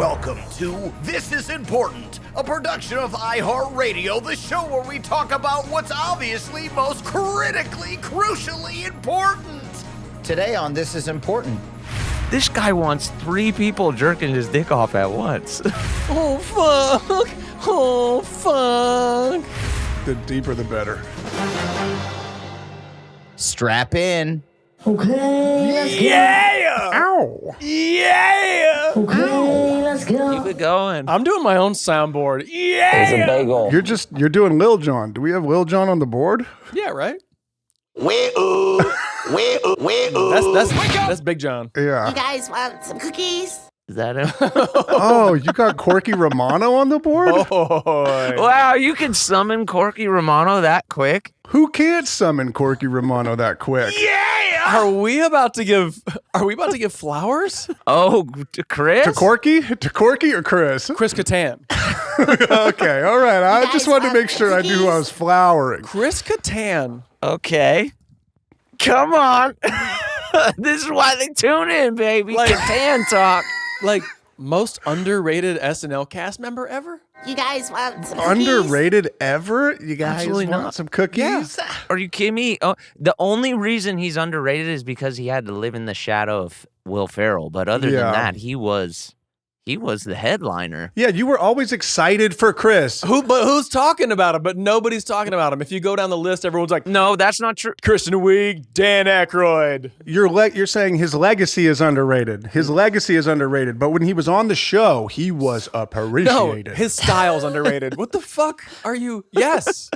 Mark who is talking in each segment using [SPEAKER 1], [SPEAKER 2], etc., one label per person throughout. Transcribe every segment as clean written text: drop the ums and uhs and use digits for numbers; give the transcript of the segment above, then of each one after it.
[SPEAKER 1] Welcome to This Is Important, a production of iHeartRadio, the show where we talk about what's obviously most critically, crucially important.
[SPEAKER 2] Today on This Is Important.
[SPEAKER 3] This guy wants 3 people jerking his dick off at once.
[SPEAKER 4] Oh, fuck. Oh, fuck.
[SPEAKER 5] The deeper, the better.
[SPEAKER 2] Strap in.
[SPEAKER 6] Okay, let's go.
[SPEAKER 4] Yeah!
[SPEAKER 5] Ow!
[SPEAKER 4] Yeah!
[SPEAKER 6] Okay, let's go.
[SPEAKER 3] Keep it going.
[SPEAKER 4] I'm doing my own soundboard. Yeah!
[SPEAKER 6] It's a bagel.
[SPEAKER 5] You're doing Lil Jon. Do we have Lil Jon on the board?
[SPEAKER 4] Yeah, right?
[SPEAKER 1] That's
[SPEAKER 4] That's Big John.
[SPEAKER 5] Yeah.
[SPEAKER 7] You guys want some cookies?
[SPEAKER 3] Is that him?
[SPEAKER 5] Oh, you got Corky Romano on the board?
[SPEAKER 4] Boy.
[SPEAKER 3] Wow, you can summon Corky Romano that quick?
[SPEAKER 5] Who can't summon Corky Romano that quick?
[SPEAKER 4] Are we about to give flowers?
[SPEAKER 3] Oh, to Chris?
[SPEAKER 5] To Corky? To Corky or Chris?
[SPEAKER 4] Chris Kattan.
[SPEAKER 5] Okay, all right. I just
[SPEAKER 7] guys
[SPEAKER 5] wanted to
[SPEAKER 7] want
[SPEAKER 5] make sure I knew
[SPEAKER 7] cookies?
[SPEAKER 5] I was flowering.
[SPEAKER 4] Chris Kattan.
[SPEAKER 3] Okay. Come on. This is why they tune in, baby.
[SPEAKER 4] Like-
[SPEAKER 3] Kattan talk.
[SPEAKER 4] Like, most underrated SNL cast member ever?
[SPEAKER 7] You guys want some cookies?
[SPEAKER 5] Underrated ever? You guys
[SPEAKER 3] Absolutely
[SPEAKER 5] want
[SPEAKER 3] not.
[SPEAKER 5] some cookies?
[SPEAKER 3] Are you kidding me? Oh, the only reason he's underrated is because he had to live in the shadow of Will Ferrell. But other
[SPEAKER 5] Yeah.
[SPEAKER 3] than that, he was the headliner.
[SPEAKER 5] Yeah, you were always excited for Chris.
[SPEAKER 4] But who's talking about him? But nobody's talking about him. If you go down the list, everyone's like,
[SPEAKER 3] No, that's not true.
[SPEAKER 4] Kristen Wiig, Dan Aykroyd.
[SPEAKER 5] You're saying his legacy is underrated. His legacy is underrated. But when he was on the show, he was
[SPEAKER 4] No,
[SPEAKER 5] appreciated.
[SPEAKER 4] his style's underrated. What the fuck are you? Yes.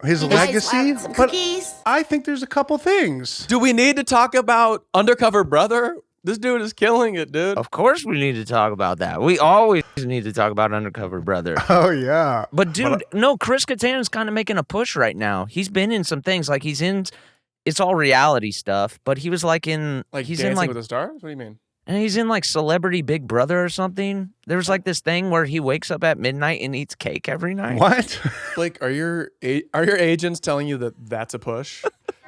[SPEAKER 5] His
[SPEAKER 7] You guys
[SPEAKER 5] legacy?
[SPEAKER 7] want some
[SPEAKER 5] But
[SPEAKER 7] cookies?
[SPEAKER 5] I think there's a couple things.
[SPEAKER 4] Do we need to talk about Undercover Brother? This dude is killing it, dude.
[SPEAKER 3] Of course we need to talk about that. We always need to talk about Undercover Brother.
[SPEAKER 5] Oh, yeah.
[SPEAKER 3] But dude, no, Chris Kattan is kind of making a push right now. He's been in some things, like it's all reality stuff, but he was like
[SPEAKER 4] Like
[SPEAKER 3] he's
[SPEAKER 4] Dancing
[SPEAKER 3] in like,
[SPEAKER 4] with the Stars? What do you mean?
[SPEAKER 3] and he's in like Celebrity Big Brother or something. There was like this thing where he wakes up at midnight and eats cake every night.
[SPEAKER 5] What?
[SPEAKER 4] Blake, are your agents telling you that that's a push?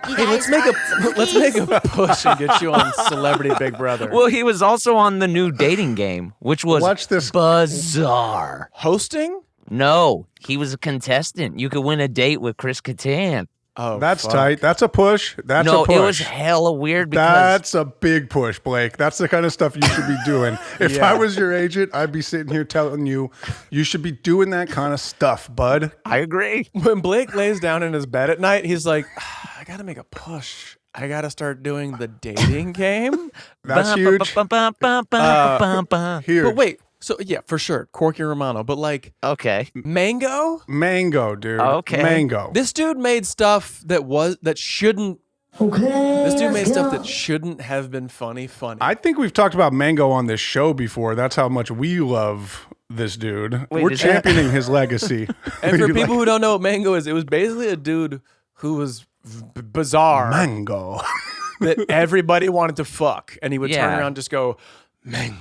[SPEAKER 7] You
[SPEAKER 4] Hey,
[SPEAKER 7] guys
[SPEAKER 4] let's
[SPEAKER 7] want some
[SPEAKER 4] make
[SPEAKER 7] cookies?
[SPEAKER 4] a push and get you on Celebrity Big Brother.
[SPEAKER 3] Well, he was also on the new dating game, which was
[SPEAKER 5] Watch this.
[SPEAKER 3] bizarre.
[SPEAKER 4] Hosting?
[SPEAKER 3] No, he was a contestant. You could win a date with Chris Kattan.
[SPEAKER 4] Oh,
[SPEAKER 5] That's
[SPEAKER 4] fuck.
[SPEAKER 5] tight. That's a push. That's
[SPEAKER 3] No,
[SPEAKER 5] a push.
[SPEAKER 3] it was hella weird because
[SPEAKER 5] That's a big push, Blake. That's the kind of stuff you should be doing. If
[SPEAKER 4] Yeah.
[SPEAKER 5] I was your agent, I'd be sitting here telling you, you should be doing that kind of stuff, bud.
[SPEAKER 3] I agree.
[SPEAKER 4] When Blake lays down in his bed at night, he's like, I gotta make a push. I gotta start doing the dating game.
[SPEAKER 5] That's huge. Huge.
[SPEAKER 4] But wait, so yeah, for sure, Corky Romano. But like
[SPEAKER 3] Okay.
[SPEAKER 4] Mango,
[SPEAKER 5] Mango, dude.
[SPEAKER 3] Okay.
[SPEAKER 5] Mango.
[SPEAKER 4] this dude made stuff that shouldn't.
[SPEAKER 6] Okay,
[SPEAKER 4] This dude
[SPEAKER 6] let's
[SPEAKER 4] made
[SPEAKER 6] go.
[SPEAKER 4] stuff that shouldn't have been funny.
[SPEAKER 5] I think we've talked about Mango on this show before. That's how much we love this dude.
[SPEAKER 3] Wait,
[SPEAKER 5] We're
[SPEAKER 3] is that-
[SPEAKER 5] championing his legacy.
[SPEAKER 4] And for
[SPEAKER 5] You
[SPEAKER 4] people
[SPEAKER 5] like-
[SPEAKER 4] who don't know what Mango is, it was basically a dude who was bizarre
[SPEAKER 5] Mango.
[SPEAKER 4] that everybody wanted to fuck, and he would turn
[SPEAKER 3] Yeah.
[SPEAKER 4] around and just go, Mango.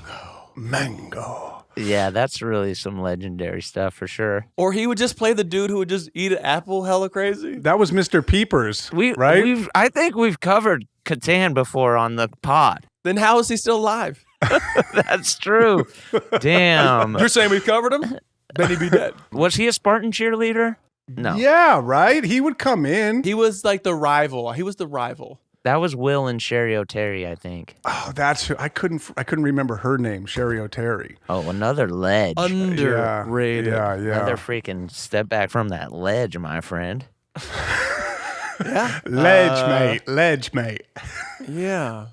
[SPEAKER 5] Mango.
[SPEAKER 3] Yeah, that's really some legendary stuff for sure.
[SPEAKER 4] Or he would just play the dude who would just eat an apple hella crazy.
[SPEAKER 5] That was Mr. Peepers, right?
[SPEAKER 3] I think we've covered Kattan before on the pod.
[SPEAKER 4] Then how is he still alive?
[SPEAKER 3] That's true. Damn.
[SPEAKER 4] You're saying we've covered him? Then he'd be dead.
[SPEAKER 3] Was he a Spartan cheerleader? No.
[SPEAKER 5] Yeah, right? He would come in.
[SPEAKER 4] He was like the rival. He was the rival.
[SPEAKER 3] That was Will and Sherry O'Terry, I think.
[SPEAKER 5] Oh, that's who I couldn't remember her name, Sherry O'Terry.
[SPEAKER 3] Oh, another ledge.
[SPEAKER 4] Underrated.
[SPEAKER 5] Yeah.
[SPEAKER 3] Another freaking step back from that ledge, my friend.
[SPEAKER 4] Yeah.
[SPEAKER 5] Ledge mate.
[SPEAKER 4] Yeah.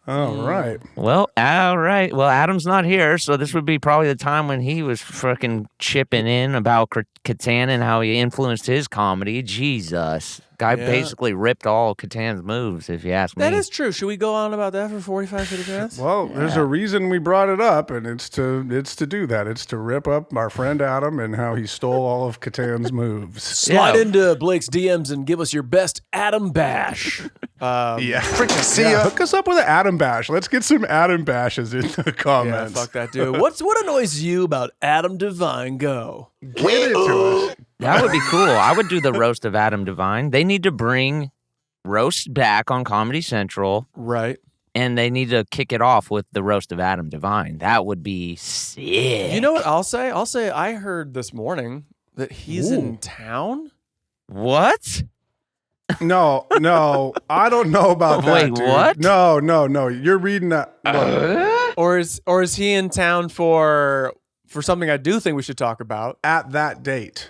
[SPEAKER 5] All right.
[SPEAKER 3] Well, all right. Well, Adam's not here, so this would be probably the time when he was freaking chipping in about Kattan and how he influenced his comedy. Jesus. Guy
[SPEAKER 4] Yeah.
[SPEAKER 3] basically ripped all Kattan's moves, if you ask me.
[SPEAKER 4] That is true. Should we go on about that for 45, 50 minutes?
[SPEAKER 5] Well, there's a reason we brought it up, and it's to do that. It's to rip up our friend Adam and how he stole all of Kattan's moves.
[SPEAKER 4] Slide into Blake's DMs and give us your best Adam bash.
[SPEAKER 5] Yeah. Hook us up with an Adam bash. Let's get some Adam bashes in the
[SPEAKER 4] Yeah,
[SPEAKER 5] comments.
[SPEAKER 4] fuck that dude. What annoys you about Adam Devine? Go.
[SPEAKER 5] Get it to us.
[SPEAKER 3] That would be cool. I would do the roast of Adam Devine. They need to bring roast back on Comedy Central.
[SPEAKER 4] Right.
[SPEAKER 3] and they need to kick it off with the roast of Adam Devine. That would be sick.
[SPEAKER 4] You know what I'll say? I'll say I heard this morning that he's in town.
[SPEAKER 3] What?
[SPEAKER 5] No, I don't know about that.
[SPEAKER 3] Wait,
[SPEAKER 5] dude.
[SPEAKER 3] what?
[SPEAKER 5] No. You're reading that. Look,
[SPEAKER 4] Or is he in town for something I do think we should talk about?
[SPEAKER 5] at that date.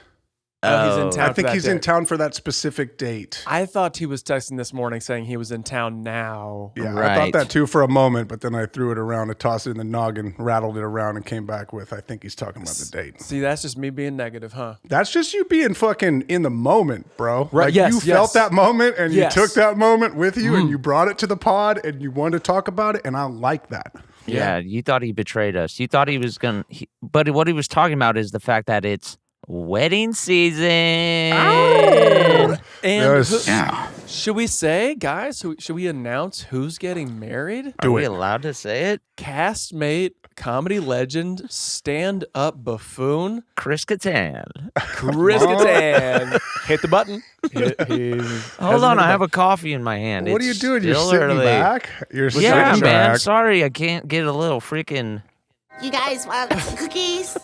[SPEAKER 4] Oh, he's in town.
[SPEAKER 5] I think he's in town for that specific date.
[SPEAKER 4] I thought he was texting this morning saying he was in town now.
[SPEAKER 5] Yeah, I
[SPEAKER 3] Right.
[SPEAKER 5] thought that too for a moment, but then I threw it around and tossed it in the noggin, rattled it around, and came back with, I think he's talking about the date.
[SPEAKER 4] See, that's just me being negative, huh?
[SPEAKER 5] That's just you being fucking in the moment, bro.
[SPEAKER 4] Right,
[SPEAKER 5] Like
[SPEAKER 4] yes,
[SPEAKER 5] you
[SPEAKER 4] yes.
[SPEAKER 5] felt that moment and
[SPEAKER 4] Yes.
[SPEAKER 5] you took that moment with you and you brought it to the pod and you wanted to talk about it, and I like that.
[SPEAKER 3] Yeah, you thought he betrayed us. You thought he was going to... But what he was talking about is the fact that it's wedding season.
[SPEAKER 4] And
[SPEAKER 5] Yes.
[SPEAKER 4] should we say, guys, should we announce who's getting married?
[SPEAKER 3] Are we allowed to say it?
[SPEAKER 4] Castmate, comedy legend, stand-up buffoon,
[SPEAKER 3] Chris Kattan.
[SPEAKER 4] Chris Kattan. Hit the button.
[SPEAKER 3] Hold on, I have a coffee in my hand.
[SPEAKER 5] What are you
[SPEAKER 3] It's
[SPEAKER 5] doing? You're
[SPEAKER 3] still
[SPEAKER 5] sitting
[SPEAKER 3] early.
[SPEAKER 5] back? You're
[SPEAKER 3] Yeah,
[SPEAKER 5] sitting
[SPEAKER 3] man.
[SPEAKER 5] back.
[SPEAKER 3] Sorry, I can't get a little freaking...
[SPEAKER 7] You guys want some cookies?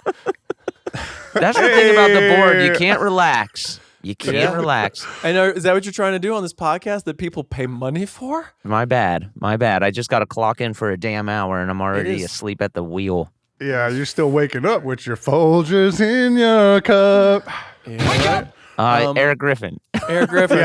[SPEAKER 3] That's the thing about the board. You can't relax. You can't relax.
[SPEAKER 4] I know. Is that what you're trying to do on this podcast that people pay money for?
[SPEAKER 3] My bad. I just got to clock in for a damn hour, and I'm already
[SPEAKER 4] is-
[SPEAKER 3] asleep at the wheel.
[SPEAKER 5] Yeah, you're still waking up with your Folgers in your cup.
[SPEAKER 4] Yeah.
[SPEAKER 3] Erik Griffin.
[SPEAKER 4] Erik Griffin.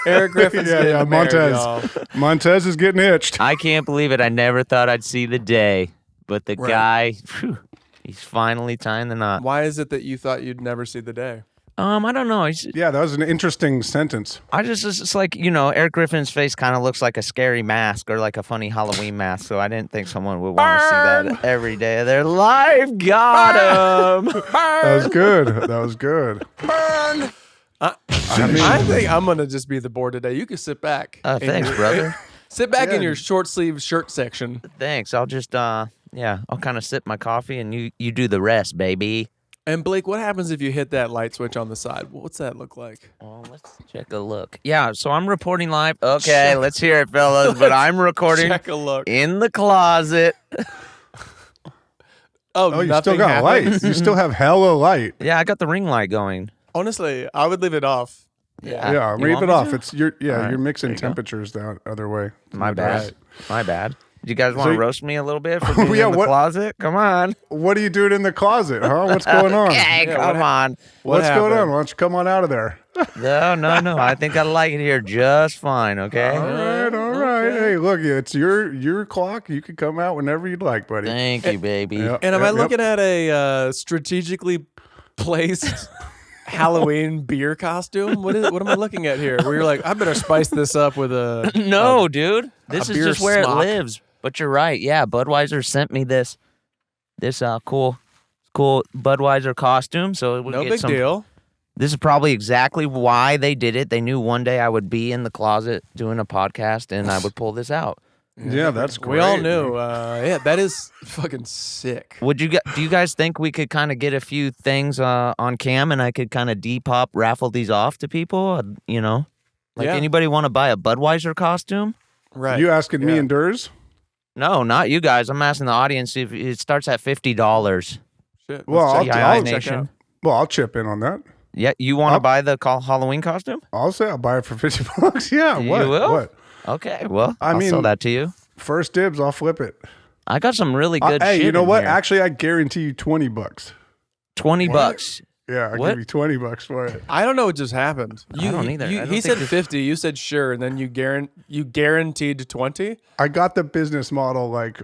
[SPEAKER 4] Erik Griffin's
[SPEAKER 5] Yeah,
[SPEAKER 4] getting married,
[SPEAKER 5] Montez.
[SPEAKER 4] y'all.
[SPEAKER 5] Montez is getting hitched.
[SPEAKER 3] I can't believe it. I never thought I'd see the day, but the guy, phew, he's finally tying the knot.
[SPEAKER 4] Why is it that you thought you'd never see the day?
[SPEAKER 3] I don't know.
[SPEAKER 5] Yeah, that was an interesting sentence.
[SPEAKER 3] It's like, Erik Griffin's face kind of looks like a scary mask or like a funny Halloween mask, so I didn't think someone would want to see that every day of their life. Got him.
[SPEAKER 5] That was good. That was good.
[SPEAKER 4] I think I'm gonna just be the board today. You can sit back.
[SPEAKER 3] Thanks, brother.
[SPEAKER 4] Sit back in your short sleeve shirt section.
[SPEAKER 3] Thanks. I'll just, I'll kind of sip my coffee and you do the rest, baby.
[SPEAKER 4] And Blake, what happens if you hit that light switch on the side? What's that look like?
[SPEAKER 3] Well, let's check a look. Yeah, so I'm reporting live. Okay, let's hear it, fellas. But I'm recording
[SPEAKER 4] Check a look.
[SPEAKER 3] in the closet.
[SPEAKER 5] Oh, you still
[SPEAKER 4] nothing
[SPEAKER 5] got
[SPEAKER 4] happens?
[SPEAKER 5] light. You still have hella light.
[SPEAKER 3] Yeah, I got the ring light going.
[SPEAKER 4] Honestly, I would leave it off.
[SPEAKER 5] Yeah,
[SPEAKER 3] You
[SPEAKER 5] leave
[SPEAKER 3] want
[SPEAKER 5] it
[SPEAKER 3] me
[SPEAKER 5] off.
[SPEAKER 3] to?
[SPEAKER 5] It's you're
[SPEAKER 3] right,
[SPEAKER 5] you're mixing
[SPEAKER 3] there you go.
[SPEAKER 5] temperatures the other way.
[SPEAKER 3] My bad. My bad. Do you guys want to
[SPEAKER 5] you-
[SPEAKER 3] roast me a little bit for being
[SPEAKER 5] Yeah,
[SPEAKER 3] in the
[SPEAKER 5] what-
[SPEAKER 3] closet? Come on.
[SPEAKER 5] What are you doing in the closet, huh? What's going on?
[SPEAKER 3] Okay, come on.
[SPEAKER 5] What's going
[SPEAKER 4] happened?
[SPEAKER 5] on? Why don't you come on out of there?
[SPEAKER 3] No. I think I like it here just fine, okay?
[SPEAKER 5] All right. Hey, look, it's your clock. You can come out whenever you'd like, buddy.
[SPEAKER 3] Thank you, baby.
[SPEAKER 5] Yep,
[SPEAKER 4] And am I
[SPEAKER 5] yep,
[SPEAKER 4] looking at a strategically placed Halloween beer costume? What am I looking at here? Where you're like, I better spice this up with a
[SPEAKER 3] No, dude. This is
[SPEAKER 4] beer
[SPEAKER 3] just where
[SPEAKER 4] smock.
[SPEAKER 3] it lives. But you're right. Yeah, Budweiser sent me this cool Budweiser costume. So we'll
[SPEAKER 4] no
[SPEAKER 3] get
[SPEAKER 4] big
[SPEAKER 3] some,
[SPEAKER 4] deal.
[SPEAKER 3] This is probably exactly why they did it. They knew one day I would be in the closet doing a podcast and I would pull this out.
[SPEAKER 5] Yeah, that's great.
[SPEAKER 4] We all knew. Yeah, that is fucking sick.
[SPEAKER 3] Do you guys think we could kind of get a few things on cam and I could kind of Depop raffle these off to people? Like
[SPEAKER 4] Yeah.
[SPEAKER 3] anybody want to buy a Budweiser costume?
[SPEAKER 4] Right.
[SPEAKER 5] You asking me
[SPEAKER 4] Yeah.
[SPEAKER 5] and Durs?
[SPEAKER 3] No, not you guys. I'm asking the audience if it starts at $50.
[SPEAKER 4] Shit,
[SPEAKER 5] Well,
[SPEAKER 4] let's check-
[SPEAKER 3] I'll
[SPEAKER 4] check
[SPEAKER 3] Nation.
[SPEAKER 4] out.
[SPEAKER 5] Well, I'll chip in on that.
[SPEAKER 3] Yeah, you want to buy the Halloween costume?
[SPEAKER 5] I'll say I'll buy it for $50. Yeah,
[SPEAKER 3] You
[SPEAKER 5] what?
[SPEAKER 3] will?
[SPEAKER 5] What?
[SPEAKER 3] Okay, well,
[SPEAKER 5] I
[SPEAKER 3] I'll sell
[SPEAKER 5] mean-
[SPEAKER 3] that to you.
[SPEAKER 5] First dibs. I'll flip it.
[SPEAKER 3] I got some really good
[SPEAKER 5] Hey,
[SPEAKER 3] shit
[SPEAKER 5] you know
[SPEAKER 3] in
[SPEAKER 5] what?
[SPEAKER 3] here.
[SPEAKER 5] Actually, I guarantee you $20.
[SPEAKER 3] $20.
[SPEAKER 5] Yeah, I'll
[SPEAKER 3] What?
[SPEAKER 5] give you $20 for it.
[SPEAKER 4] I don't know what just happened.
[SPEAKER 3] I don't either. I don't
[SPEAKER 4] He
[SPEAKER 3] think
[SPEAKER 4] said
[SPEAKER 3] this-
[SPEAKER 4] 50. You said sure, and then you guaranteed 20.
[SPEAKER 5] I got the business model like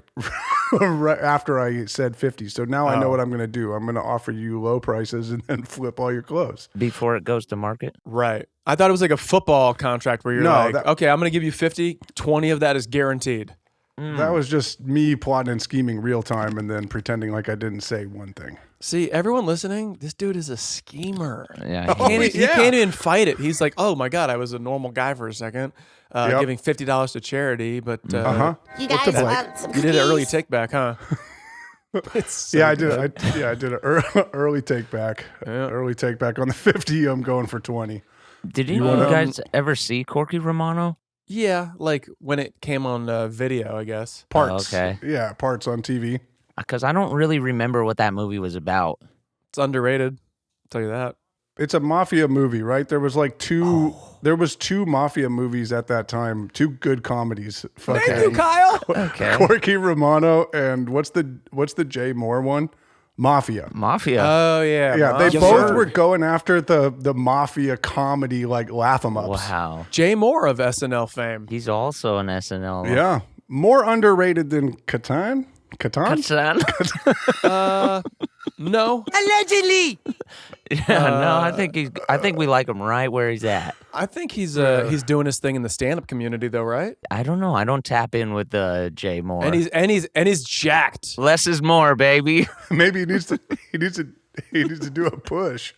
[SPEAKER 5] right after I said 50. So now I know what I'm going to do. I'm going to offer you low prices and then flip all your clothes.
[SPEAKER 3] Before it goes to market.
[SPEAKER 4] Right. I thought it was like a football contract where you're
[SPEAKER 5] No,
[SPEAKER 4] like,
[SPEAKER 5] that-
[SPEAKER 4] okay, I'm going to give you 50. 20 of that is guaranteed.
[SPEAKER 5] That was just me plotting and scheming real time and then pretending like I didn't say one thing.
[SPEAKER 4] See, everyone listening, this dude is a schemer.
[SPEAKER 3] Yeah.
[SPEAKER 4] He
[SPEAKER 5] yeah.
[SPEAKER 4] can't even fight it. He's like, oh my God, I was a normal guy for a second,
[SPEAKER 5] Yep.
[SPEAKER 4] giving $50 to charity, but
[SPEAKER 7] You guys
[SPEAKER 5] the Blake?
[SPEAKER 7] want some
[SPEAKER 4] you
[SPEAKER 7] cookies?
[SPEAKER 4] did an early take back, huh? It's so
[SPEAKER 5] Yeah, I
[SPEAKER 4] good.
[SPEAKER 5] did. I did an early take back. Early take back on the 50. I'm going for 20.
[SPEAKER 3] Did any of you guys ever see Corky Romano?
[SPEAKER 4] Yeah, like when it came on video, I guess.
[SPEAKER 5] Parts.
[SPEAKER 3] okay.
[SPEAKER 5] Yeah, parts on TV.
[SPEAKER 3] Because I don't really remember what that movie was about.
[SPEAKER 4] It's underrated. I'll tell you that.
[SPEAKER 5] It's a mafia movie, right? There was like two. There was two mafia movies at that time. Two good comedies.
[SPEAKER 4] Thank you, Kyle.
[SPEAKER 3] Okay.
[SPEAKER 5] Corky Romano and what's the Jay Moore one? Mafia.
[SPEAKER 3] Mafia.
[SPEAKER 4] Oh yeah.
[SPEAKER 5] Yeah, they
[SPEAKER 4] Mafia.
[SPEAKER 5] both were going after the mafia comedy, like laugh 'em ups.
[SPEAKER 3] Wow.
[SPEAKER 4] Jay Moore of SNL fame.
[SPEAKER 3] He's also an SNL.
[SPEAKER 5] Yeah, more underrated than Kattan. Kattan.
[SPEAKER 3] Kattan?
[SPEAKER 4] No,
[SPEAKER 3] Allegedly. Yeah, no, I think we like him right where he's at.
[SPEAKER 4] I think he's doing his thing in the stand-up community though, right?
[SPEAKER 3] I don't know. I don't tap in with Jay Moore.
[SPEAKER 4] And he's jacked.
[SPEAKER 3] Less is more, baby.
[SPEAKER 5] Maybe he needs to do a push.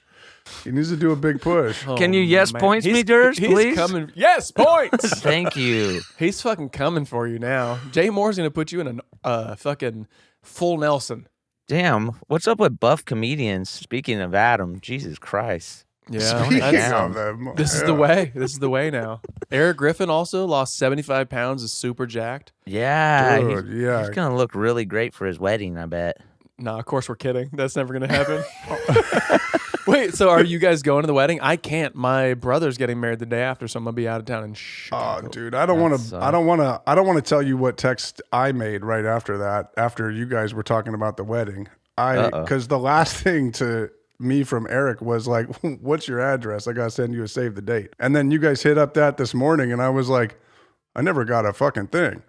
[SPEAKER 5] He needs to do a big push.
[SPEAKER 3] Can you yes
[SPEAKER 4] man.
[SPEAKER 3] points me,
[SPEAKER 4] He's
[SPEAKER 3] Durs, please?
[SPEAKER 4] coming. Yes, points.
[SPEAKER 3] Thank you.
[SPEAKER 4] He's fucking coming for you now. Jay Moore's gonna put you in a fucking full Nelson.
[SPEAKER 3] Damn, what's up with buff comedians? Speaking of Adam, Jesus Christ.
[SPEAKER 4] Yeah,
[SPEAKER 5] Speaking
[SPEAKER 4] that's-
[SPEAKER 5] of them,
[SPEAKER 4] this is the way. This is the way now. Erik Griffin also lost 75 pounds. Is super jacked.
[SPEAKER 3] Yeah,
[SPEAKER 5] Dude, yeah.
[SPEAKER 3] he's gonna look really great for his wedding, I bet.
[SPEAKER 4] Nah, of course we're kidding. That's never gonna happen. Wait, so are you guys going to the wedding? I can't. My brother's getting married the day after, so I'm gonna be out of town in Chicago.
[SPEAKER 5] Oh, dude, I don't want to tell you what text I made right after that. After you guys were talking about the wedding, because the last thing to me from Erik was like, "What's your address? I gotta send you a save the date." And then you guys hit up that this morning, and I was like, "I never got a fucking thing.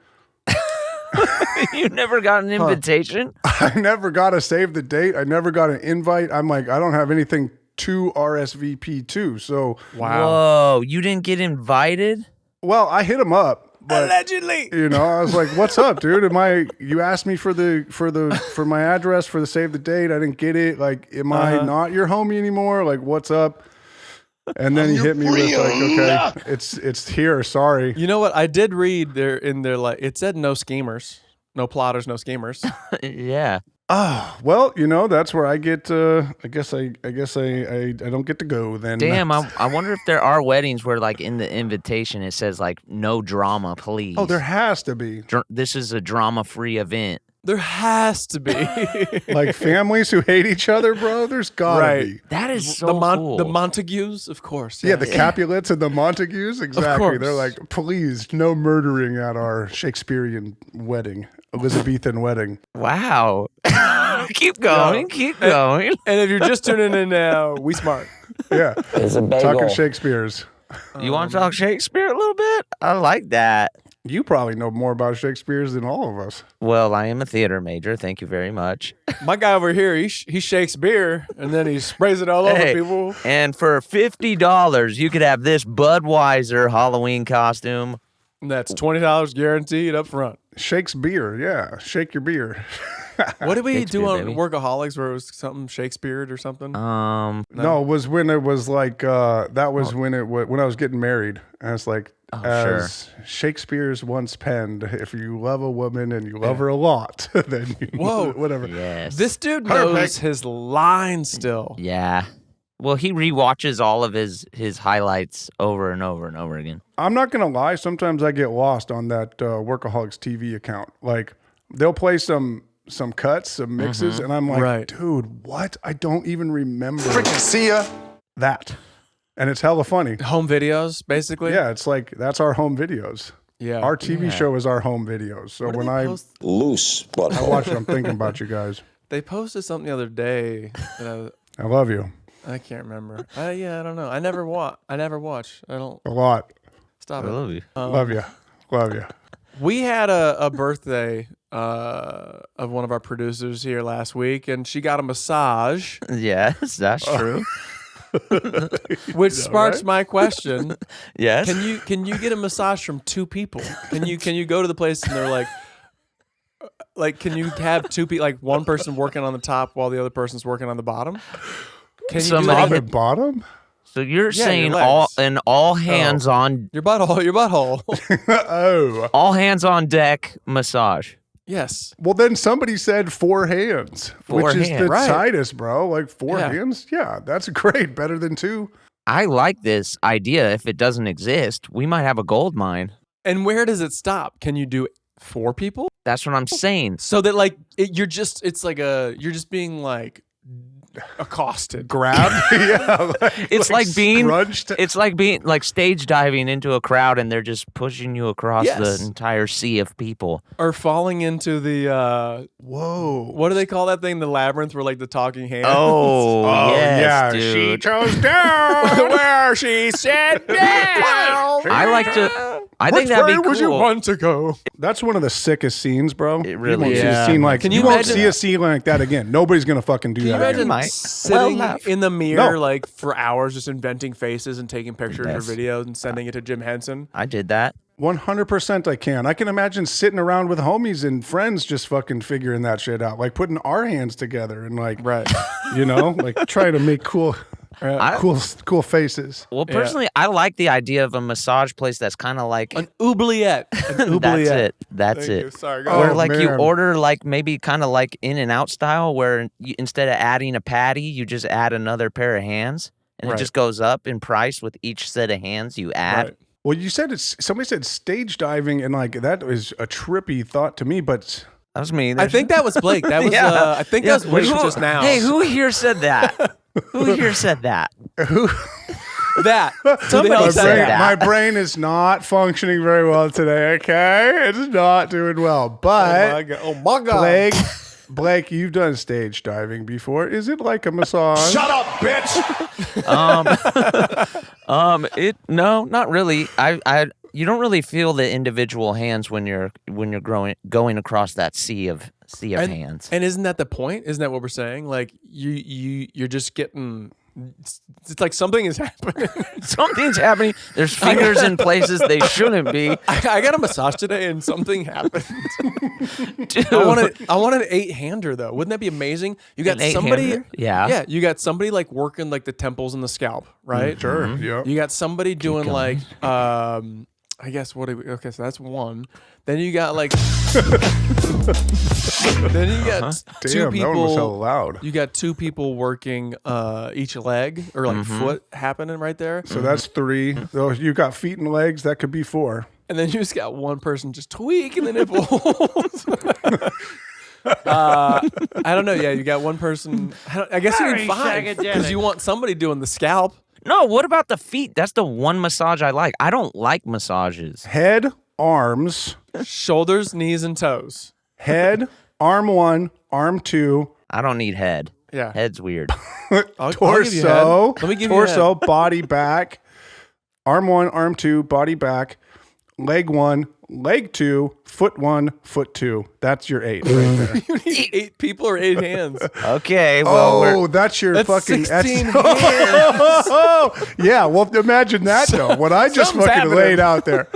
[SPEAKER 3] You never got an invitation?
[SPEAKER 5] I never got a save the date. I never got an invite." I'm like, I don't have anything to RSVP to. So
[SPEAKER 3] Whoa, you didn't get invited?
[SPEAKER 5] well, I hit him up. But,
[SPEAKER 4] Allegedly.
[SPEAKER 5] you know, I was like, "What's up, dude? You asked me for my address for the save the date. I didn't get it. Like, am I not your homie anymore? Like, what's up?" And then he hit me with like, "Okay, it's here. Sorry."
[SPEAKER 4] You know what? I did read there in there like it said no schemers, no plotters, no schemers.
[SPEAKER 3] Yeah.
[SPEAKER 5] Oh, well, you know, that's where I get. I guess I don't get to go then.
[SPEAKER 3] Damn, I wonder if there are weddings where, like, in the invitation it says, like, no drama, please.
[SPEAKER 5] Oh, there has to be.
[SPEAKER 3] This is a drama-free event.
[SPEAKER 4] There has to be
[SPEAKER 5] Like families who hate each other, bro. There's gotta be.
[SPEAKER 3] That is so cool.
[SPEAKER 4] the Montagues, of course.
[SPEAKER 5] Yeah, the Capulets and the Montagues, exactly.
[SPEAKER 4] course.
[SPEAKER 5] They're like, "Please, no murdering at our Shakespearean wedding, Elizabethan wedding."
[SPEAKER 3] Wow. Keep going. Keep going.
[SPEAKER 4] And if you're just tuning in now, we smart.
[SPEAKER 5] Yeah,
[SPEAKER 2] It's a bagel.
[SPEAKER 5] talking Shakespeare's.
[SPEAKER 3] You want to talk Shakespeare a little bit? I like that.
[SPEAKER 5] You probably know more about Shakespeare's than all of us.
[SPEAKER 3] Well, I am a theater major. Thank you very much.
[SPEAKER 4] My guy over here, he shakes beer and then he sprays it all over
[SPEAKER 3] Hey,
[SPEAKER 4] people.
[SPEAKER 3] and for $50, you could have this Budweiser Halloween costume.
[SPEAKER 4] And that's $20 guaranteed up front.
[SPEAKER 5] Shakespeare, yeah. Shake your beer.
[SPEAKER 4] What did we do
[SPEAKER 3] Shakespeare,
[SPEAKER 4] on
[SPEAKER 3] baby.
[SPEAKER 4] Workaholics where it was something Shakespeare or something?
[SPEAKER 5] No, it was when it was like, that was when I was getting married. And it's like, as Shakespeare's once penned, if you love a woman and you love her a lot, then you whatever.
[SPEAKER 3] Yes.
[SPEAKER 4] This dude knows his lines still.
[SPEAKER 3] Yeah. Well, he rewatches all of his highlights over and over and over again.
[SPEAKER 5] I'm not gonna lie. Sometimes I get lost on that Workaholics TV account. Like they'll play some cuts, some mixes, and I'm like, dude, what? I don't even remember.
[SPEAKER 1] Freaking see ya.
[SPEAKER 5] That. And it's hella funny.
[SPEAKER 4] Home videos, basically.
[SPEAKER 5] Yeah, it's like that's our home videos.
[SPEAKER 4] Yeah.
[SPEAKER 5] Our TV show is our home videos. So when I
[SPEAKER 2] Loose butthole.
[SPEAKER 5] watch it, I'm thinking about you guys.
[SPEAKER 4] They posted something the other day that
[SPEAKER 5] I love you
[SPEAKER 4] I can't remember. I don't know. I never watch. I don't.
[SPEAKER 5] a lot.
[SPEAKER 4] Stop
[SPEAKER 3] I
[SPEAKER 4] it.
[SPEAKER 3] love you.
[SPEAKER 5] Love you. Love you.
[SPEAKER 4] We had a birthday of one of our producers here last week, and she got a massage,
[SPEAKER 3] Yes, that's true.
[SPEAKER 4] which sparks my question:
[SPEAKER 3] Yes.
[SPEAKER 4] Can you get a massage from two people? Can you go to the place and they're like, can you have two people, like one person working on the top while the other person's working on the bottom? Can you do
[SPEAKER 3] Somebody
[SPEAKER 4] that?
[SPEAKER 5] On the bottom?
[SPEAKER 3] So you're
[SPEAKER 4] Yeah,
[SPEAKER 3] saying
[SPEAKER 4] your legs.
[SPEAKER 3] all hands on
[SPEAKER 4] Your butthole.
[SPEAKER 5] Oh.
[SPEAKER 3] all hands on deck massage.
[SPEAKER 4] Yes.
[SPEAKER 5] Well, then somebody said 4 hands,
[SPEAKER 3] Four
[SPEAKER 5] which is
[SPEAKER 3] hands.
[SPEAKER 5] the
[SPEAKER 4] Right.
[SPEAKER 5] tightest, bro. Like 4
[SPEAKER 4] Yeah.
[SPEAKER 5] hands? Yeah, that's great. Better than 2.
[SPEAKER 3] I like this idea. If it doesn't exist, we might have a gold mine.
[SPEAKER 4] And where does it stop? Can you do 4 people?
[SPEAKER 3] That's what I'm saying.
[SPEAKER 4] So that like you're just being like accosted.
[SPEAKER 5] Grabbed. Yeah.
[SPEAKER 3] It's like being
[SPEAKER 5] scrunched.
[SPEAKER 3] it's like being like stage diving into a crowd and they're just pushing you across
[SPEAKER 4] Yes.
[SPEAKER 3] the entire sea of people.
[SPEAKER 4] Or falling into the
[SPEAKER 5] Whoa.
[SPEAKER 4] what do they call that thing? The labyrinth where like the talking hands.
[SPEAKER 3] Oh, yes,
[SPEAKER 5] yeah.
[SPEAKER 3] dude.
[SPEAKER 5] She chose down.
[SPEAKER 4] Where she said down.
[SPEAKER 3] I think that'd be
[SPEAKER 4] Where would you
[SPEAKER 3] cool.
[SPEAKER 4] want to go?
[SPEAKER 5] That's one of the sickest scenes, bro.
[SPEAKER 3] It really
[SPEAKER 5] you won't
[SPEAKER 3] is.
[SPEAKER 5] see a scene like.
[SPEAKER 4] Can
[SPEAKER 5] you
[SPEAKER 4] you
[SPEAKER 5] won't
[SPEAKER 4] imagine
[SPEAKER 5] see a scene like that again. Nobody's gonna fucking do
[SPEAKER 4] Can you
[SPEAKER 5] that
[SPEAKER 4] imagine
[SPEAKER 5] again.
[SPEAKER 3] might.
[SPEAKER 4] sitting
[SPEAKER 3] Well,
[SPEAKER 4] in the mirror
[SPEAKER 5] No.
[SPEAKER 4] like for hours just inventing faces and taking pictures
[SPEAKER 3] Yes.
[SPEAKER 4] or videos and sending it to Jim Henson?
[SPEAKER 3] I did that.
[SPEAKER 5] 100% I can. I can imagine sitting around with homies and friends just fucking figuring that shit out. Like putting our hands together and like,
[SPEAKER 4] Right.
[SPEAKER 5] you know, like trying to make cool
[SPEAKER 3] I-
[SPEAKER 5] cool faces.
[SPEAKER 3] Well, personally, I like the idea of a massage place that's kind of like
[SPEAKER 4] An oubliette. An oubliette.
[SPEAKER 3] that's it. That's
[SPEAKER 4] Thank
[SPEAKER 3] it.
[SPEAKER 4] you. Sorry, go
[SPEAKER 5] Oh,
[SPEAKER 3] Where
[SPEAKER 4] ahead.
[SPEAKER 3] like you
[SPEAKER 5] man.
[SPEAKER 3] order like maybe kind of like In-N-Out style, where you, instead of adding a patty, you just add another pair of hands, and
[SPEAKER 4] Right.
[SPEAKER 3] it just goes up in price with each set of hands you add.
[SPEAKER 4] Right.
[SPEAKER 5] Well, you said somebody said stage diving and like that was a trippy thought to me, but
[SPEAKER 3] That was me.
[SPEAKER 4] I think that was Blake. That was
[SPEAKER 3] Yeah.
[SPEAKER 4] I think that was Blake
[SPEAKER 3] Who-
[SPEAKER 4] just now.
[SPEAKER 3] Hey, who here said that? Who here said that?
[SPEAKER 4] that?
[SPEAKER 3] Somebody
[SPEAKER 4] Who the hell
[SPEAKER 3] said
[SPEAKER 4] said
[SPEAKER 3] that.
[SPEAKER 5] my brain is not functioning very well today, okay? It's not doing well. But
[SPEAKER 4] Oh my god.
[SPEAKER 5] Blake, you've done stage diving before. Is it like a massage?
[SPEAKER 1] Shut up, bitch!
[SPEAKER 3] No, not really. You don't really feel the individual hands when you're going across that sea of hands.
[SPEAKER 4] And isn't that the point? Isn't that what we're saying? Like you're just getting. It's like something is happening.
[SPEAKER 3] Something's happening. There's fingers in places they shouldn't be.
[SPEAKER 4] I got a massage today and something happened.
[SPEAKER 3] Dude.
[SPEAKER 4] I want an 8-hander though. Wouldn't that be amazing? You got
[SPEAKER 3] An
[SPEAKER 4] somebody.
[SPEAKER 3] 8-hander? Yeah.
[SPEAKER 4] Yeah. You got somebody like working like the temples and the scalp, right?
[SPEAKER 5] Sure.
[SPEAKER 3] Mm-hmm.
[SPEAKER 5] Yeah.
[SPEAKER 4] You got somebody doing like I guess okay, so that's one. Then you got like then you got two
[SPEAKER 5] Damn, that one was hella
[SPEAKER 4] people.
[SPEAKER 5] loud.
[SPEAKER 4] You got 2 people working each leg or like foot happening right there.
[SPEAKER 5] So that's 3. So you got feet and legs. That could be 4.
[SPEAKER 4] And then you just got one person just tweaking the nipples. I don't know. Yeah, you got one person. I guess you need 5 because you want somebody doing the scalp.
[SPEAKER 3] No, what about the feet? That's the one massage I like. I don't like massages.
[SPEAKER 5] Head, arms,
[SPEAKER 4] Shoulders, knees, and toes.
[SPEAKER 5] head, arm 1, arm 2,
[SPEAKER 3] I don't need head.
[SPEAKER 4] Yeah.
[SPEAKER 3] Head's weird.
[SPEAKER 4] I'll give you head.
[SPEAKER 5] torso,
[SPEAKER 4] Let me give
[SPEAKER 5] torso,
[SPEAKER 4] you
[SPEAKER 5] body, back, arm 1, arm 2, body, back, leg 1, leg 2, foot 1, foot 2. That's your 8 right there.
[SPEAKER 4] You need 8 people or 8 hands.
[SPEAKER 3] Okay, well,
[SPEAKER 5] Oh, that's your
[SPEAKER 4] That's
[SPEAKER 5] fucking
[SPEAKER 4] 16 hands.
[SPEAKER 5] yeah, well, imagine that though. What I just
[SPEAKER 4] Something's
[SPEAKER 5] fucking
[SPEAKER 4] happening.
[SPEAKER 5] laid out there.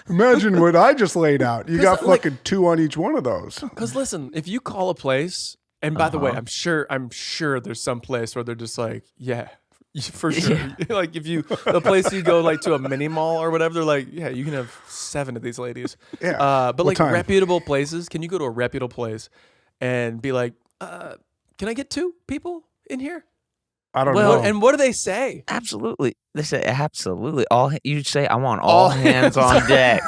[SPEAKER 5] Imagine what I just laid out. You got
[SPEAKER 4] like-
[SPEAKER 5] fucking 2 on each one of those.
[SPEAKER 4] Because listen, if you call a place, and by the way, I'm sure there's some place where they're just like, yeah, for sure. Like if the place you go like to a mini mall or whatever, they're like, yeah, you can have 7 of these ladies.
[SPEAKER 5] Yeah.
[SPEAKER 4] But
[SPEAKER 5] What
[SPEAKER 4] like
[SPEAKER 5] time?
[SPEAKER 4] reputable places, can you go to a reputable place and be like, can I get 2 people in here?
[SPEAKER 5] I don't
[SPEAKER 3] Well,
[SPEAKER 5] know.
[SPEAKER 4] And what do they say?
[SPEAKER 3] absolutely. They say absolutely. You say I want all hands on deck.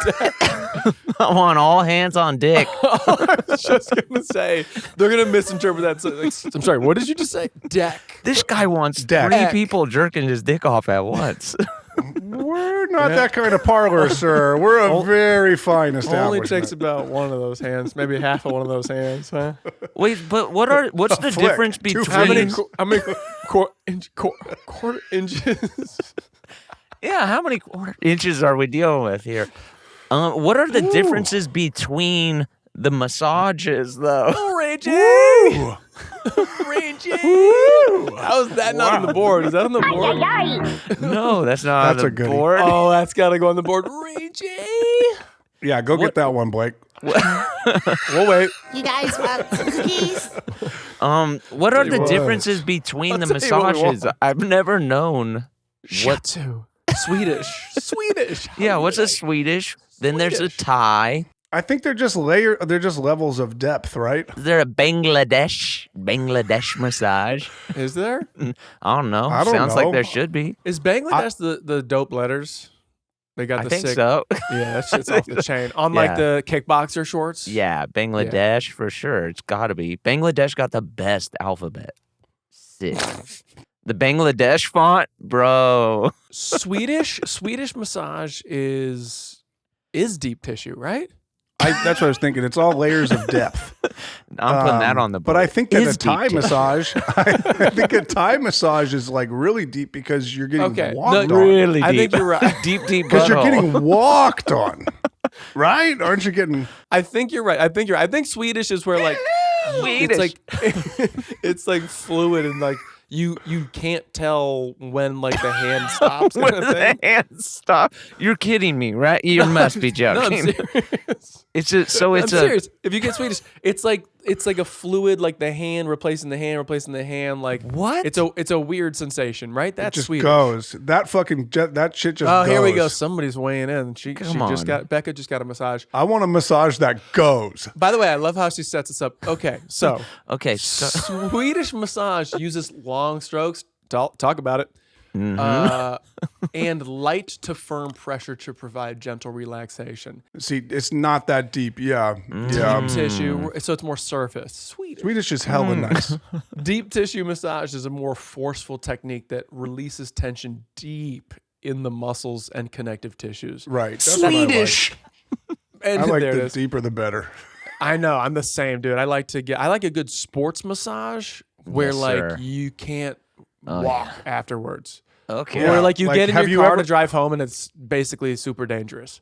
[SPEAKER 3] I want all hands on dick.
[SPEAKER 4] I was just gonna say they're gonna misinterpret that. So, like, I'm sorry. What did you just say? Deck.
[SPEAKER 3] This guy wants
[SPEAKER 5] Deck.
[SPEAKER 3] 3 people jerking his dick off at once.
[SPEAKER 5] We're not that kind of parlor, sir. We're a very fine
[SPEAKER 4] Only
[SPEAKER 5] establishment.
[SPEAKER 4] takes about one of those hands, maybe half of one of those hands. Huh?
[SPEAKER 3] Wait, but what's the
[SPEAKER 5] flick.
[SPEAKER 3] difference
[SPEAKER 5] 2
[SPEAKER 3] between
[SPEAKER 4] How many quarter inches?
[SPEAKER 3] Yeah, how many quarter inches are we dealing with here? What are the differences between the massages, though?
[SPEAKER 4] Ray J. Ray J. How's that not on the board? Is that on the board?
[SPEAKER 3] No, that's not
[SPEAKER 5] That's
[SPEAKER 3] on
[SPEAKER 5] a
[SPEAKER 3] the
[SPEAKER 5] goodie.
[SPEAKER 3] board.
[SPEAKER 4] Oh, that's got to go on the board. Ray J.
[SPEAKER 5] Yeah, go get that one, Blake.
[SPEAKER 4] We'll wait.
[SPEAKER 7] You guys want some cookies?
[SPEAKER 3] What are the
[SPEAKER 5] what.
[SPEAKER 3] differences between the
[SPEAKER 4] I'll tell you what we
[SPEAKER 3] massages?
[SPEAKER 4] want.
[SPEAKER 3] I've never known.
[SPEAKER 4] Shiatsu. Swedish.
[SPEAKER 3] Yeah, what's a Swedish? Then there's a Thai.
[SPEAKER 5] I think they're just levels of depth, right?
[SPEAKER 3] Is there a Bangladesh massage?
[SPEAKER 4] Is there?
[SPEAKER 3] I don't know.
[SPEAKER 5] I don't
[SPEAKER 3] Sounds
[SPEAKER 5] know.
[SPEAKER 3] like there should be.
[SPEAKER 4] Is Bangladesh the dope letters? They got
[SPEAKER 3] I
[SPEAKER 4] the
[SPEAKER 3] think
[SPEAKER 4] sick.
[SPEAKER 3] so.
[SPEAKER 4] Yeah, that shit's off the chain. On like the kickboxer shorts.
[SPEAKER 3] Yeah, Bangladesh for sure. It's got to be. Bangladesh got the best alphabet. Sick. The Bangladesh font, bro.
[SPEAKER 4] Swedish massage is deep tissue, right?
[SPEAKER 5] That's what I was thinking. It's all layers of depth.
[SPEAKER 3] I'm putting that on the board.
[SPEAKER 5] But I think that
[SPEAKER 3] Is
[SPEAKER 5] a Thai
[SPEAKER 3] deep
[SPEAKER 5] massage, I think a Thai massage is like really deep because you're getting walked on.
[SPEAKER 3] really deep.
[SPEAKER 4] I think you're right.
[SPEAKER 3] deep
[SPEAKER 5] Because you're
[SPEAKER 3] butthole.
[SPEAKER 5] getting walked on, right? Aren't you getting?
[SPEAKER 4] I think you're right. I think Swedish is where like it's like it's like fluid and like you can't tell when like the hand stops.
[SPEAKER 3] When
[SPEAKER 4] kind of
[SPEAKER 3] the
[SPEAKER 4] thing.
[SPEAKER 3] hands stop. You're kidding me, right? You must be
[SPEAKER 4] No, I'm
[SPEAKER 3] joking.
[SPEAKER 4] serious.
[SPEAKER 3] It's just so it's
[SPEAKER 4] I'm
[SPEAKER 3] a
[SPEAKER 4] serious. If you get Swedish, it's like a fluid, like the hand replacing the hand, like
[SPEAKER 3] What?
[SPEAKER 4] It's a weird sensation, right? That's
[SPEAKER 5] Just
[SPEAKER 4] Swedish.
[SPEAKER 5] goes. That shit just
[SPEAKER 4] Oh,
[SPEAKER 5] goes.
[SPEAKER 4] here we go. Somebody's weighing in. Becca just got a massage.
[SPEAKER 5] I want a massage that goes.
[SPEAKER 4] By the way, I love how she sets us up. Okay, so
[SPEAKER 3] okay. So,
[SPEAKER 4] Swedish massage uses long strokes. Talk about it. And light to firm pressure to provide gentle relaxation.
[SPEAKER 5] See, it's not that deep. Yeah.
[SPEAKER 4] Deep tissue, so it's more surface.
[SPEAKER 5] Swedish is hella nice.
[SPEAKER 4] Deep tissue massage is a more forceful technique that releases tension deep in the muscles and connective tissues.
[SPEAKER 5] Right. That's what I like.
[SPEAKER 4] And
[SPEAKER 5] I like
[SPEAKER 4] there it
[SPEAKER 5] the
[SPEAKER 4] is.
[SPEAKER 5] deeper the better.
[SPEAKER 4] I know, I'm the same, dude. I like a good sports massage where
[SPEAKER 3] Yes,
[SPEAKER 4] like
[SPEAKER 3] sir.
[SPEAKER 4] you can't walk afterwards.
[SPEAKER 3] okay.
[SPEAKER 4] Or like you
[SPEAKER 5] Like,
[SPEAKER 4] get in
[SPEAKER 5] have
[SPEAKER 4] your
[SPEAKER 5] you
[SPEAKER 4] car
[SPEAKER 5] ever-
[SPEAKER 4] to drive home and it's basically super dangerous.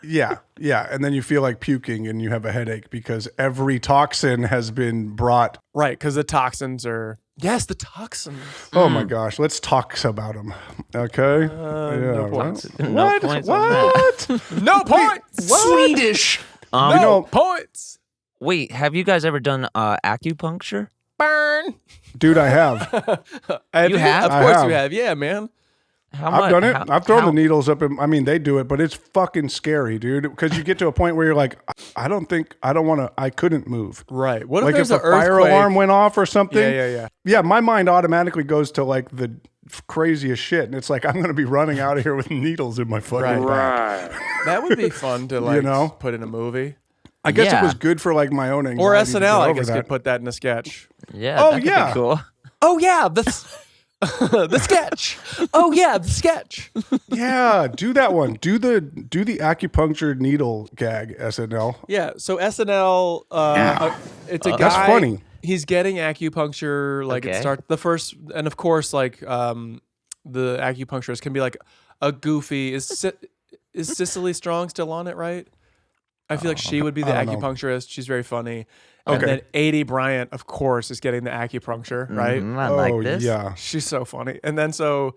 [SPEAKER 5] Yeah. And then you feel like puking and you have a headache because every toxin has been brought.
[SPEAKER 4] Right, because the toxins are... Yes, the toxins.
[SPEAKER 5] Oh my gosh. Let's talk about them. Okay.
[SPEAKER 4] No points.
[SPEAKER 3] No
[SPEAKER 5] What?
[SPEAKER 3] points on that.
[SPEAKER 5] What?
[SPEAKER 4] No points!
[SPEAKER 3] Swedish.
[SPEAKER 4] No
[SPEAKER 5] You know-
[SPEAKER 4] points!
[SPEAKER 3] Wait, have you guys ever done acupuncture?
[SPEAKER 4] Burn!
[SPEAKER 5] Dude, I have.
[SPEAKER 4] Have
[SPEAKER 3] You have?
[SPEAKER 4] Of
[SPEAKER 5] I
[SPEAKER 4] course
[SPEAKER 5] have.
[SPEAKER 4] you have. Yeah, man.
[SPEAKER 3] How
[SPEAKER 5] I've done it.
[SPEAKER 3] how-
[SPEAKER 5] I've thrown
[SPEAKER 3] how-
[SPEAKER 5] the needles up. They do it, but it's fucking scary, dude. Because you get to a point where you're like, I couldn't move.
[SPEAKER 4] Right. What
[SPEAKER 5] Like
[SPEAKER 4] if
[SPEAKER 5] if
[SPEAKER 4] there's
[SPEAKER 5] the
[SPEAKER 4] an
[SPEAKER 5] fire
[SPEAKER 4] earthquake?
[SPEAKER 5] alarm went off or something.
[SPEAKER 4] Yeah.
[SPEAKER 5] Yeah, my mind automatically goes to like the craziest shit. And it's like, I'm going to be running out of here with needles in my fucking back.
[SPEAKER 4] That would be fun to like
[SPEAKER 5] know?
[SPEAKER 4] put in a movie.
[SPEAKER 5] I guess
[SPEAKER 3] Yeah.
[SPEAKER 5] it was good for like my own anxiety.
[SPEAKER 4] Or
[SPEAKER 5] to get
[SPEAKER 4] SNL, I
[SPEAKER 5] over
[SPEAKER 4] guess,
[SPEAKER 5] that.
[SPEAKER 4] could put that in a sketch.
[SPEAKER 3] Yeah.
[SPEAKER 5] Oh,
[SPEAKER 3] that could
[SPEAKER 5] yeah.
[SPEAKER 3] Be cool.
[SPEAKER 4] Oh, yeah, the sketch. Oh, yeah, the sketch.
[SPEAKER 5] Yeah, do that one. Do the acupuncture needle gag, SNL.
[SPEAKER 4] Yeah, so SNL, it's a guy.
[SPEAKER 5] That's funny.
[SPEAKER 4] He's getting acupuncture, like it
[SPEAKER 3] Okay.
[SPEAKER 4] starts the first, and of course, like the acupuncturist can be like a goofy. Is Cicely Strong still on it, right? I feel like she would be the
[SPEAKER 5] I don't know.
[SPEAKER 4] acupuncturist. She's very funny. And
[SPEAKER 5] Okay.
[SPEAKER 4] then A.D. Bryant, of course, is getting the acupuncture, right?
[SPEAKER 3] I like this.
[SPEAKER 5] Yeah.
[SPEAKER 4] She's so funny. And then so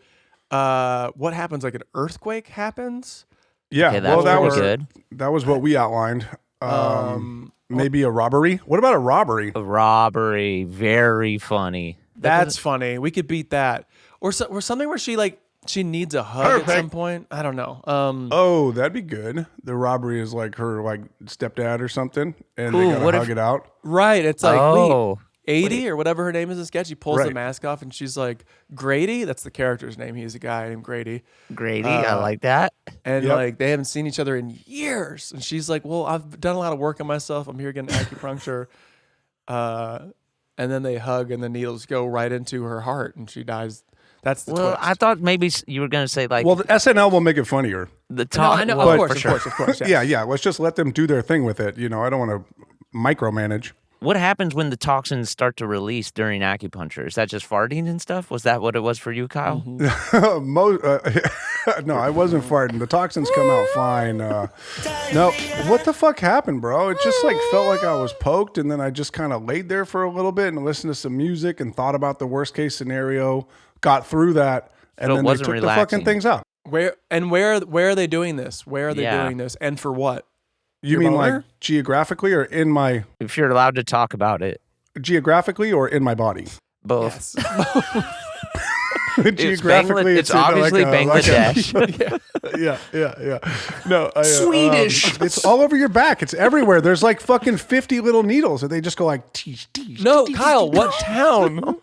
[SPEAKER 4] what happens? Like an earthquake happens?
[SPEAKER 5] Yeah.
[SPEAKER 3] Okay,
[SPEAKER 5] well,
[SPEAKER 3] that's
[SPEAKER 5] that
[SPEAKER 3] pretty
[SPEAKER 5] was
[SPEAKER 3] good.
[SPEAKER 5] that was what we outlined. Maybe a robbery. What about a robbery?
[SPEAKER 3] A robbery, very funny.
[SPEAKER 4] That's funny. We could beat that. Or something where she needs a hug at some point. I don't know.
[SPEAKER 5] Oh, that'd be good. The robbery is like her like stepdad or something, and they
[SPEAKER 3] Ooh,
[SPEAKER 5] gotta
[SPEAKER 3] what
[SPEAKER 5] hug
[SPEAKER 3] if-
[SPEAKER 5] it out.
[SPEAKER 4] Right. It's like,
[SPEAKER 3] Oh.
[SPEAKER 4] wait, 80 or whatever her name is in sketch. She pulls the
[SPEAKER 5] Right.
[SPEAKER 4] mask off and she's like, Grady? That's the character's name. He's a guy named Grady.
[SPEAKER 3] Grady, I like that.
[SPEAKER 4] And
[SPEAKER 5] Yep.
[SPEAKER 4] like they haven't seen each other in years. And she's like, well, I've done a lot of work on myself. I'm here getting acupuncture. And then they hug and the needles go right into her heart and she dies. That's the
[SPEAKER 3] Well,
[SPEAKER 4] twist.
[SPEAKER 3] I thought maybe you were going to say like
[SPEAKER 5] Well, the SNL will make it funnier.
[SPEAKER 3] the
[SPEAKER 4] No,
[SPEAKER 3] top.
[SPEAKER 4] I know.
[SPEAKER 3] well,
[SPEAKER 4] Of
[SPEAKER 3] for
[SPEAKER 4] course,
[SPEAKER 3] sure.
[SPEAKER 4] of course. Yes.
[SPEAKER 5] Yeah. Let's just let them do their thing with it. You know, I don't want to micromanage.
[SPEAKER 3] What happens when the toxins start to release during acupuncture? Is that just farting and stuff? Was that what it was for you, Kyle?
[SPEAKER 4] Mm-hmm.
[SPEAKER 5] No, I wasn't farting. The toxins come out fine. No, what the fuck happened, bro? It just like felt like I was poked, and then I just kind of laid there for a little bit and listened to some music and thought about the worst case scenario. Got through that, and
[SPEAKER 3] So it
[SPEAKER 5] then they
[SPEAKER 3] wasn't
[SPEAKER 5] took
[SPEAKER 3] relaxing.
[SPEAKER 5] the fucking things out.
[SPEAKER 4] Where are they doing this? Where are they
[SPEAKER 3] Yeah.
[SPEAKER 4] doing this? And for what?
[SPEAKER 5] You
[SPEAKER 4] Your
[SPEAKER 5] mean
[SPEAKER 4] boner?
[SPEAKER 5] like geographically or in my
[SPEAKER 3] If you're allowed to talk about it,
[SPEAKER 5] geographically or in my body?
[SPEAKER 3] both.
[SPEAKER 5] Geographically,
[SPEAKER 3] It's
[SPEAKER 5] in
[SPEAKER 3] obviously
[SPEAKER 5] like a-
[SPEAKER 3] Bangladesh.
[SPEAKER 5] Yeah. No, Swedish. It's all over your back. It's everywhere. There's like fucking 50 little needles, and they just go like teesh, teesh.
[SPEAKER 4] No, Kyle, what town?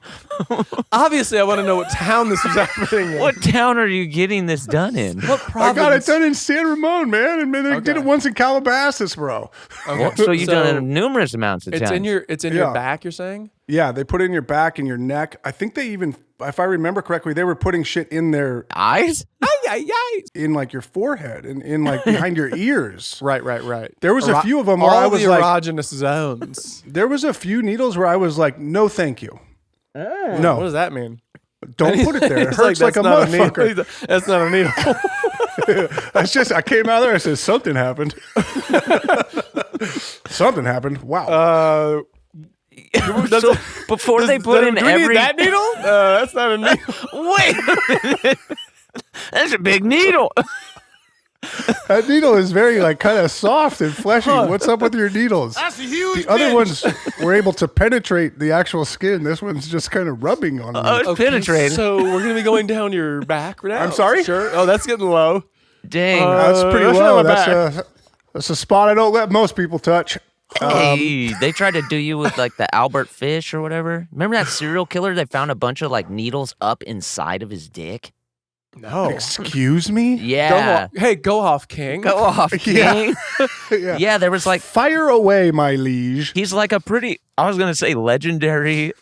[SPEAKER 4] Obviously, I want to know what town this was happening in.
[SPEAKER 3] What town are you getting this done in?
[SPEAKER 4] What
[SPEAKER 5] I got it
[SPEAKER 4] province?
[SPEAKER 5] done in San Ramon, man, and then I did it once in Calabasas, bro.
[SPEAKER 3] Well, so you've done it in numerous amounts of
[SPEAKER 4] It's
[SPEAKER 3] times.
[SPEAKER 4] in your back. You're saying?
[SPEAKER 5] Yeah, they put it in your back and your neck. I think they even, if I remember correctly, they were putting shit in their
[SPEAKER 3] eyes.
[SPEAKER 5] in like your forehead and in like behind your ears.
[SPEAKER 4] Right.
[SPEAKER 5] There was a few of them where
[SPEAKER 4] all
[SPEAKER 5] I was
[SPEAKER 4] the
[SPEAKER 5] like,
[SPEAKER 4] erogenous zones.
[SPEAKER 5] there was a few needles where I was like, no, thank you. No,
[SPEAKER 4] What does that mean?
[SPEAKER 5] don't put it there. It
[SPEAKER 4] He's
[SPEAKER 5] hurts like a
[SPEAKER 4] "That's not
[SPEAKER 5] motherfucker.
[SPEAKER 4] needle." That's not a needle.
[SPEAKER 5] That's just, I came out there, I said, something happened. Something happened. Wow.
[SPEAKER 3] So before they put in
[SPEAKER 4] do we
[SPEAKER 3] every
[SPEAKER 4] need that needle? That's not a needle.
[SPEAKER 3] wait a minute. That's a big needle.
[SPEAKER 5] That needle is very like kind of soft and fleshy. What's up with your needles?
[SPEAKER 1] That's a huge
[SPEAKER 5] The other ones were able to penetrate the actual skin. This one's just kind of rubbing on me.
[SPEAKER 3] It's penetrating.
[SPEAKER 4] So we're gonna be going down your back now.
[SPEAKER 5] I'm sorry?
[SPEAKER 4] Sure. Oh, that's getting low.
[SPEAKER 3] Dang.
[SPEAKER 5] That's pretty
[SPEAKER 4] that's
[SPEAKER 5] low.
[SPEAKER 4] not my
[SPEAKER 5] That's a spot I don't let most people touch.
[SPEAKER 3] Hey, they tried to do you with like the Albert Fish or whatever. Remember that serial killer? They found a bunch of like needles up inside of his dick.
[SPEAKER 4] No.
[SPEAKER 5] Excuse me?
[SPEAKER 3] Yeah.
[SPEAKER 4] Go off, King.
[SPEAKER 3] Go off, King. Yeah, there was like
[SPEAKER 5] Fire away, my liege.
[SPEAKER 3] he's like a pretty. I was gonna say legendary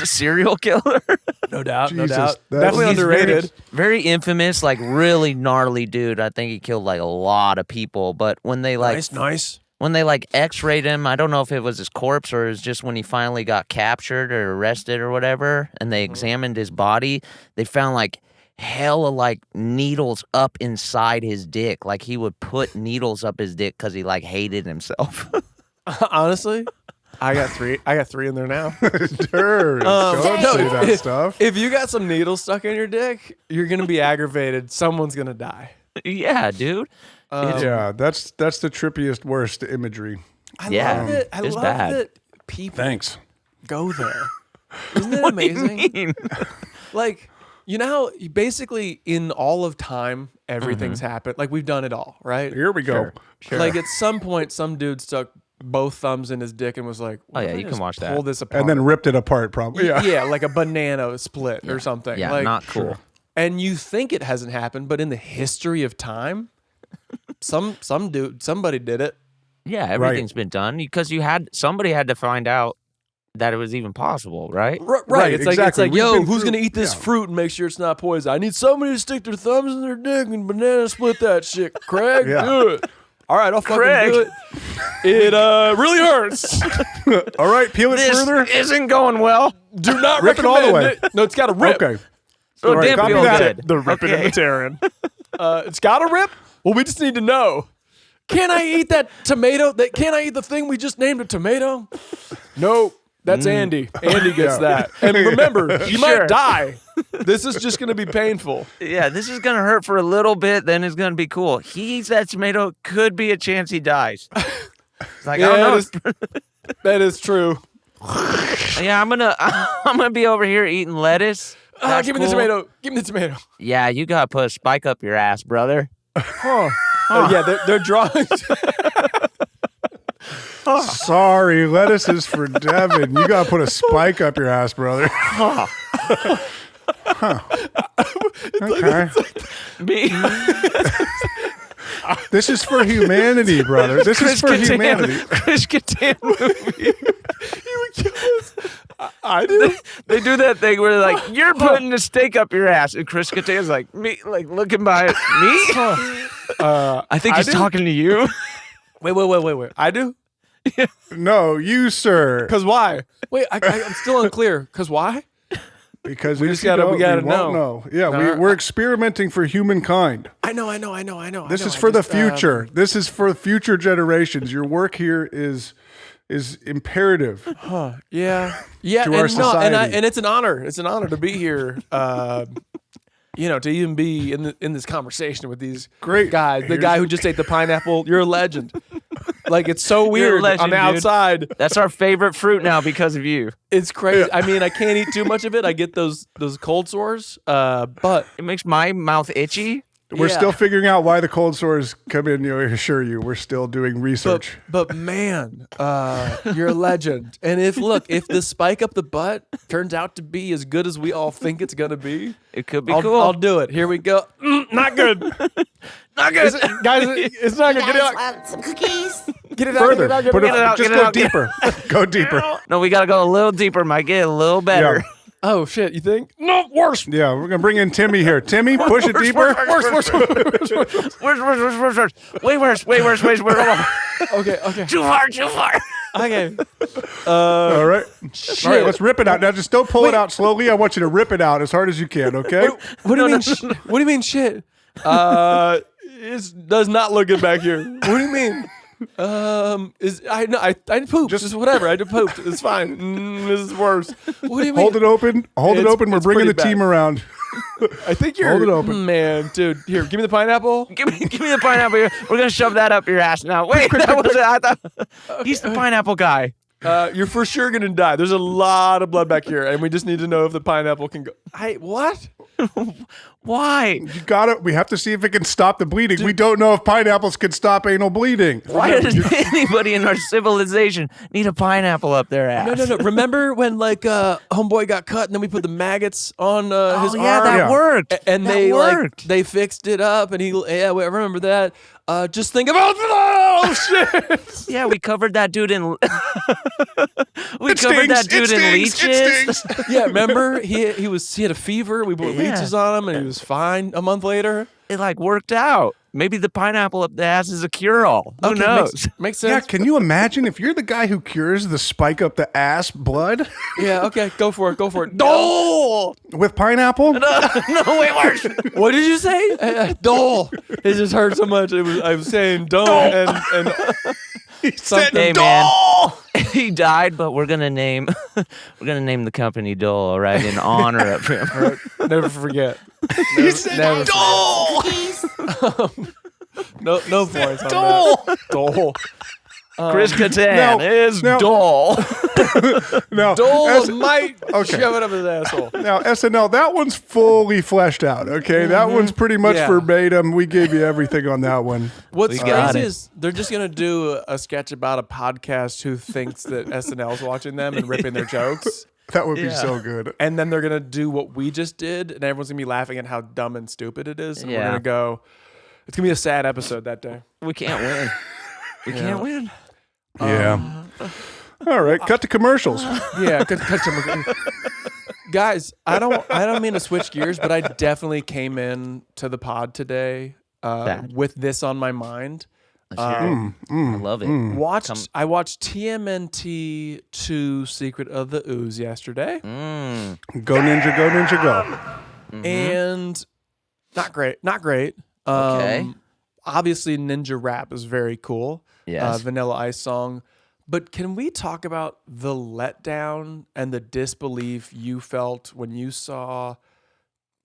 [SPEAKER 3] serial killer.
[SPEAKER 4] No doubt.
[SPEAKER 5] Jesus, that's-
[SPEAKER 4] Definitely
[SPEAKER 5] he's
[SPEAKER 4] underrated.
[SPEAKER 3] Very infamous, like really gnarly dude. I think he killed like a lot of people. But when they like
[SPEAKER 4] Nice.
[SPEAKER 3] when they like x-rayed him, I don't know if it was his corpse or it was just when he finally got captured or arrested or whatever, and they examined his body, they found like hella like needles up inside his dick. Like he would put needles up his dick because he like hated himself.
[SPEAKER 4] Honestly, I got three. I got three in there now.
[SPEAKER 5] Dude, don't say that stuff.
[SPEAKER 4] If you got some needles stuck in your dick, you're gonna be aggravated. Someone's gonna die.
[SPEAKER 3] Yeah, dude.
[SPEAKER 5] Yeah, that's the trippiest, worst imagery.
[SPEAKER 4] I
[SPEAKER 3] Yeah,
[SPEAKER 4] love it. I
[SPEAKER 3] it's
[SPEAKER 4] love
[SPEAKER 3] bad.
[SPEAKER 4] that people
[SPEAKER 5] Thanks.
[SPEAKER 4] go there. Isn't it
[SPEAKER 3] What do you
[SPEAKER 4] amazing?
[SPEAKER 3] mean?
[SPEAKER 4] Like, you know how basically in all of time, everything's happened. Like, we've done it all, right?
[SPEAKER 5] Here we go.
[SPEAKER 4] Like, at some point, some dude stuck both thumbs in his dick and was like,
[SPEAKER 3] Oh, yeah,
[SPEAKER 4] "What if I
[SPEAKER 3] you can
[SPEAKER 4] just
[SPEAKER 3] watch that."
[SPEAKER 4] Pull this apart.
[SPEAKER 5] And then ripped it apart, probably. Yeah.
[SPEAKER 4] yeah, like a banana split or something.
[SPEAKER 3] Yeah,
[SPEAKER 4] like,
[SPEAKER 3] not cool.
[SPEAKER 4] And you think it hasn't happened, but in the history of time, somebody did it.
[SPEAKER 3] Yeah, everything's been done because somebody had to find out that it was even possible, right?
[SPEAKER 4] Right. It's
[SPEAKER 5] exactly.
[SPEAKER 4] like,
[SPEAKER 5] We've
[SPEAKER 4] yo,
[SPEAKER 5] been
[SPEAKER 4] who's
[SPEAKER 5] through-
[SPEAKER 4] gonna eat this
[SPEAKER 5] yeah.
[SPEAKER 4] fruit and make sure it's not poison? I need somebody to stick their thumbs in their dick and banana split that shit. Craig,
[SPEAKER 5] Yeah.
[SPEAKER 4] do it. All right, I'll fucking
[SPEAKER 3] Craig.
[SPEAKER 4] do it. It really hurts.
[SPEAKER 5] All right, peel it
[SPEAKER 3] This
[SPEAKER 5] further.
[SPEAKER 3] isn't going well.
[SPEAKER 4] Do not
[SPEAKER 5] Rip it all
[SPEAKER 4] recommend
[SPEAKER 5] the way.
[SPEAKER 4] it. No, it's got to rip.
[SPEAKER 5] Okay.
[SPEAKER 3] So
[SPEAKER 5] All right,
[SPEAKER 3] damn
[SPEAKER 5] copy
[SPEAKER 3] feel
[SPEAKER 5] that.
[SPEAKER 3] good.
[SPEAKER 4] The ripping and the tearing. It's got to rip. Well, we just need to know. Can I eat that tomato? Can I eat the thing we just named a tomato? No, that's Andy. Andy gets that. And remember, you might die. This is just going to be painful.
[SPEAKER 3] Yeah, this is gonna hurt for a little bit, then it's gonna be cool. He eats that tomato, could be a chance he dies. It's like, I don't know.
[SPEAKER 4] That is true.
[SPEAKER 3] Yeah, I'm gonna be over here eating lettuce. That's
[SPEAKER 4] Give me the
[SPEAKER 3] cool.
[SPEAKER 4] tomato. Give me the tomato.
[SPEAKER 3] Yeah, you gotta put a spike up your ass, brother.
[SPEAKER 4] Yeah, they're drawing.
[SPEAKER 5] Sorry, lettuce is for Devin. You got to put a spike up your ass, brother. Okay.
[SPEAKER 3] Me,
[SPEAKER 5] This is for humanity, brother. This is for humanity.
[SPEAKER 3] Chris Kattan movie.
[SPEAKER 4] I do.
[SPEAKER 3] They do that thing where they're like, "You're putting a stake up your ass," and Chris Kattan's like, "Me," like looking by me. I think he's
[SPEAKER 4] do?
[SPEAKER 3] talking to you.
[SPEAKER 4] Wait. I do?
[SPEAKER 5] No, you, sir.
[SPEAKER 4] Because why? Wait, I'm still unclear. Because why?
[SPEAKER 5] Because
[SPEAKER 4] We
[SPEAKER 5] if
[SPEAKER 4] just
[SPEAKER 5] you
[SPEAKER 4] gotta-
[SPEAKER 5] don't,
[SPEAKER 4] we gotta
[SPEAKER 5] you won't
[SPEAKER 4] know.
[SPEAKER 5] Yeah,
[SPEAKER 4] No,
[SPEAKER 5] we're experimenting for humankind.
[SPEAKER 4] I know.
[SPEAKER 5] This is for the future. This is for future generations. Your work here is imperative.
[SPEAKER 4] Yeah.
[SPEAKER 5] To our
[SPEAKER 4] and no,
[SPEAKER 5] society.
[SPEAKER 4] and it's an honor. It's an honor to be here. To even be in this conversation with these
[SPEAKER 5] Great.
[SPEAKER 4] guys. The
[SPEAKER 5] Here's
[SPEAKER 4] guy who just ate the pineapple. You're a legend. Like, it's so weird
[SPEAKER 3] legend,
[SPEAKER 4] on the
[SPEAKER 3] dude.
[SPEAKER 4] outside.
[SPEAKER 3] That's our favorite fruit now because of you.
[SPEAKER 4] It's crazy. I mean, I can't eat too much of it. I get those cold sores. But
[SPEAKER 3] It makes my mouth itchy.
[SPEAKER 5] We're still figuring out why the cold sores come in. I assure you, we're still doing research.
[SPEAKER 4] But man, you're a legend. And if the spike up the butt turns out to be as good as we all think it's gonna be,
[SPEAKER 3] It could be
[SPEAKER 4] I'll,
[SPEAKER 3] cool.
[SPEAKER 4] I'll do it. Here we go. Not good. Not good, guys. It's not good.
[SPEAKER 7] You
[SPEAKER 4] Get it
[SPEAKER 7] guys
[SPEAKER 4] out.
[SPEAKER 7] want some cookies?
[SPEAKER 4] Get it out.
[SPEAKER 5] Further,
[SPEAKER 4] Get it out.
[SPEAKER 5] put
[SPEAKER 4] Get it out.
[SPEAKER 5] just
[SPEAKER 3] get it
[SPEAKER 5] go
[SPEAKER 3] out.
[SPEAKER 5] deeper. Go deeper.
[SPEAKER 3] No, we gotta go a little deeper. Might get a little better.
[SPEAKER 5] Yeah.
[SPEAKER 4] Oh shit! You think? No, worse.
[SPEAKER 5] Yeah, we're gonna bring in Timmy here. Timmy, push it deeper.
[SPEAKER 3] Worse. Way worse.
[SPEAKER 4] Okay.
[SPEAKER 3] Too far.
[SPEAKER 4] Okay.
[SPEAKER 5] All right. All right, let's rip it out. Now just don't pull it out slowly. I want you to rip it out as hard as you can, okay?
[SPEAKER 4] What do you mean? What do you mean? Shit. It does not look good back here. What do you mean? I pooped. Just whatever. I just pooped. It's fine. This is worse. What do you mean?
[SPEAKER 5] Hold it open. Hold it open. We're
[SPEAKER 4] it's
[SPEAKER 5] bringing the
[SPEAKER 4] pretty
[SPEAKER 5] team
[SPEAKER 4] bad.
[SPEAKER 5] around.
[SPEAKER 4] I think you're.
[SPEAKER 5] Hold it open.
[SPEAKER 4] Man, dude. Here, give me the pineapple.
[SPEAKER 3] Give me the pineapple. We're gonna shove that up your ass now. Wait, that was it. I thought he's the pineapple guy.
[SPEAKER 4] You're for sure gonna die. There's a lot of blood back here, and we just need to know if the pineapple can go. Hey, what?
[SPEAKER 3] Why?
[SPEAKER 5] You gotta. We have to see if it can stop the bleeding. We don't know if pineapples can stop anal bleeding.
[SPEAKER 3] Why does anybody in our civilization need a pineapple up their ass?
[SPEAKER 4] No. Remember when homeboy got cut, and then we put the maggots on his arm?
[SPEAKER 3] that
[SPEAKER 5] Yeah.
[SPEAKER 3] worked.
[SPEAKER 4] And
[SPEAKER 3] That
[SPEAKER 4] they
[SPEAKER 3] worked.
[SPEAKER 4] they fixed it up, and I remember that. Just think about oh shit.
[SPEAKER 3] Yeah, we covered that dude in.
[SPEAKER 5] It stings.
[SPEAKER 4] Yeah, remember he had a fever. We put
[SPEAKER 3] Yeah.
[SPEAKER 4] leeches on him, and he was fine a month later.
[SPEAKER 3] It worked out. Maybe the pineapple up the ass is a cure-all. Who knows?
[SPEAKER 4] Makes
[SPEAKER 5] Yeah,
[SPEAKER 4] sense.
[SPEAKER 5] can you imagine if you're the guy who cures the spike up the ass blood
[SPEAKER 4] Yeah, okay, go for it. Dole.
[SPEAKER 5] with pineapple?
[SPEAKER 3] No, way worse.
[SPEAKER 4] What did you say? Dole. It just hurt so much. I was saying don't and something.
[SPEAKER 3] Hey man, he died, but we're gonna name the company Dole, all right, in honor of him.
[SPEAKER 4] Never forget.
[SPEAKER 5] He said
[SPEAKER 4] never
[SPEAKER 5] Dole.
[SPEAKER 7] Cookies?
[SPEAKER 4] No points on that. Dole.
[SPEAKER 3] Chris Kattan is
[SPEAKER 5] no.
[SPEAKER 3] Dole.
[SPEAKER 5] Now,
[SPEAKER 4] Dole might
[SPEAKER 5] Okay.
[SPEAKER 4] shove it up his asshole.
[SPEAKER 5] now, SNL, that one's fully fleshed out, okay? That one's pretty much
[SPEAKER 4] Yeah.
[SPEAKER 5] verbatim. We gave you everything on that one.
[SPEAKER 4] What's
[SPEAKER 3] We got
[SPEAKER 4] crazy
[SPEAKER 3] it.
[SPEAKER 4] is they're just gonna do a sketch about a podcast who thinks that SNL's watching them and ripping their jokes.
[SPEAKER 5] That would be so good.
[SPEAKER 4] And then they're gonna do what we just did, and everyone's gonna be laughing at how dumb and stupid it is. And we're
[SPEAKER 3] Yeah.
[SPEAKER 4] gonna go. It's gonna be a sad episode that day.
[SPEAKER 3] We can't win. We can't win.
[SPEAKER 5] Yeah. All right, cut to commercials.
[SPEAKER 4] Yeah, guys. I don't mean to switch gears, but I definitely came in to the pod today
[SPEAKER 3] Bad.
[SPEAKER 4] with this on my mind.
[SPEAKER 3] I love it.
[SPEAKER 4] I watched TMNT 2 Secret of the Ooze yesterday.
[SPEAKER 5] Go Ninja, go Ninja, go.
[SPEAKER 4] And not great.
[SPEAKER 3] Okay.
[SPEAKER 4] Obviously, Ninja Rap is very cool.
[SPEAKER 3] Yes.
[SPEAKER 4] Vanilla Ice song. But can we talk about the letdown and the disbelief you felt when you saw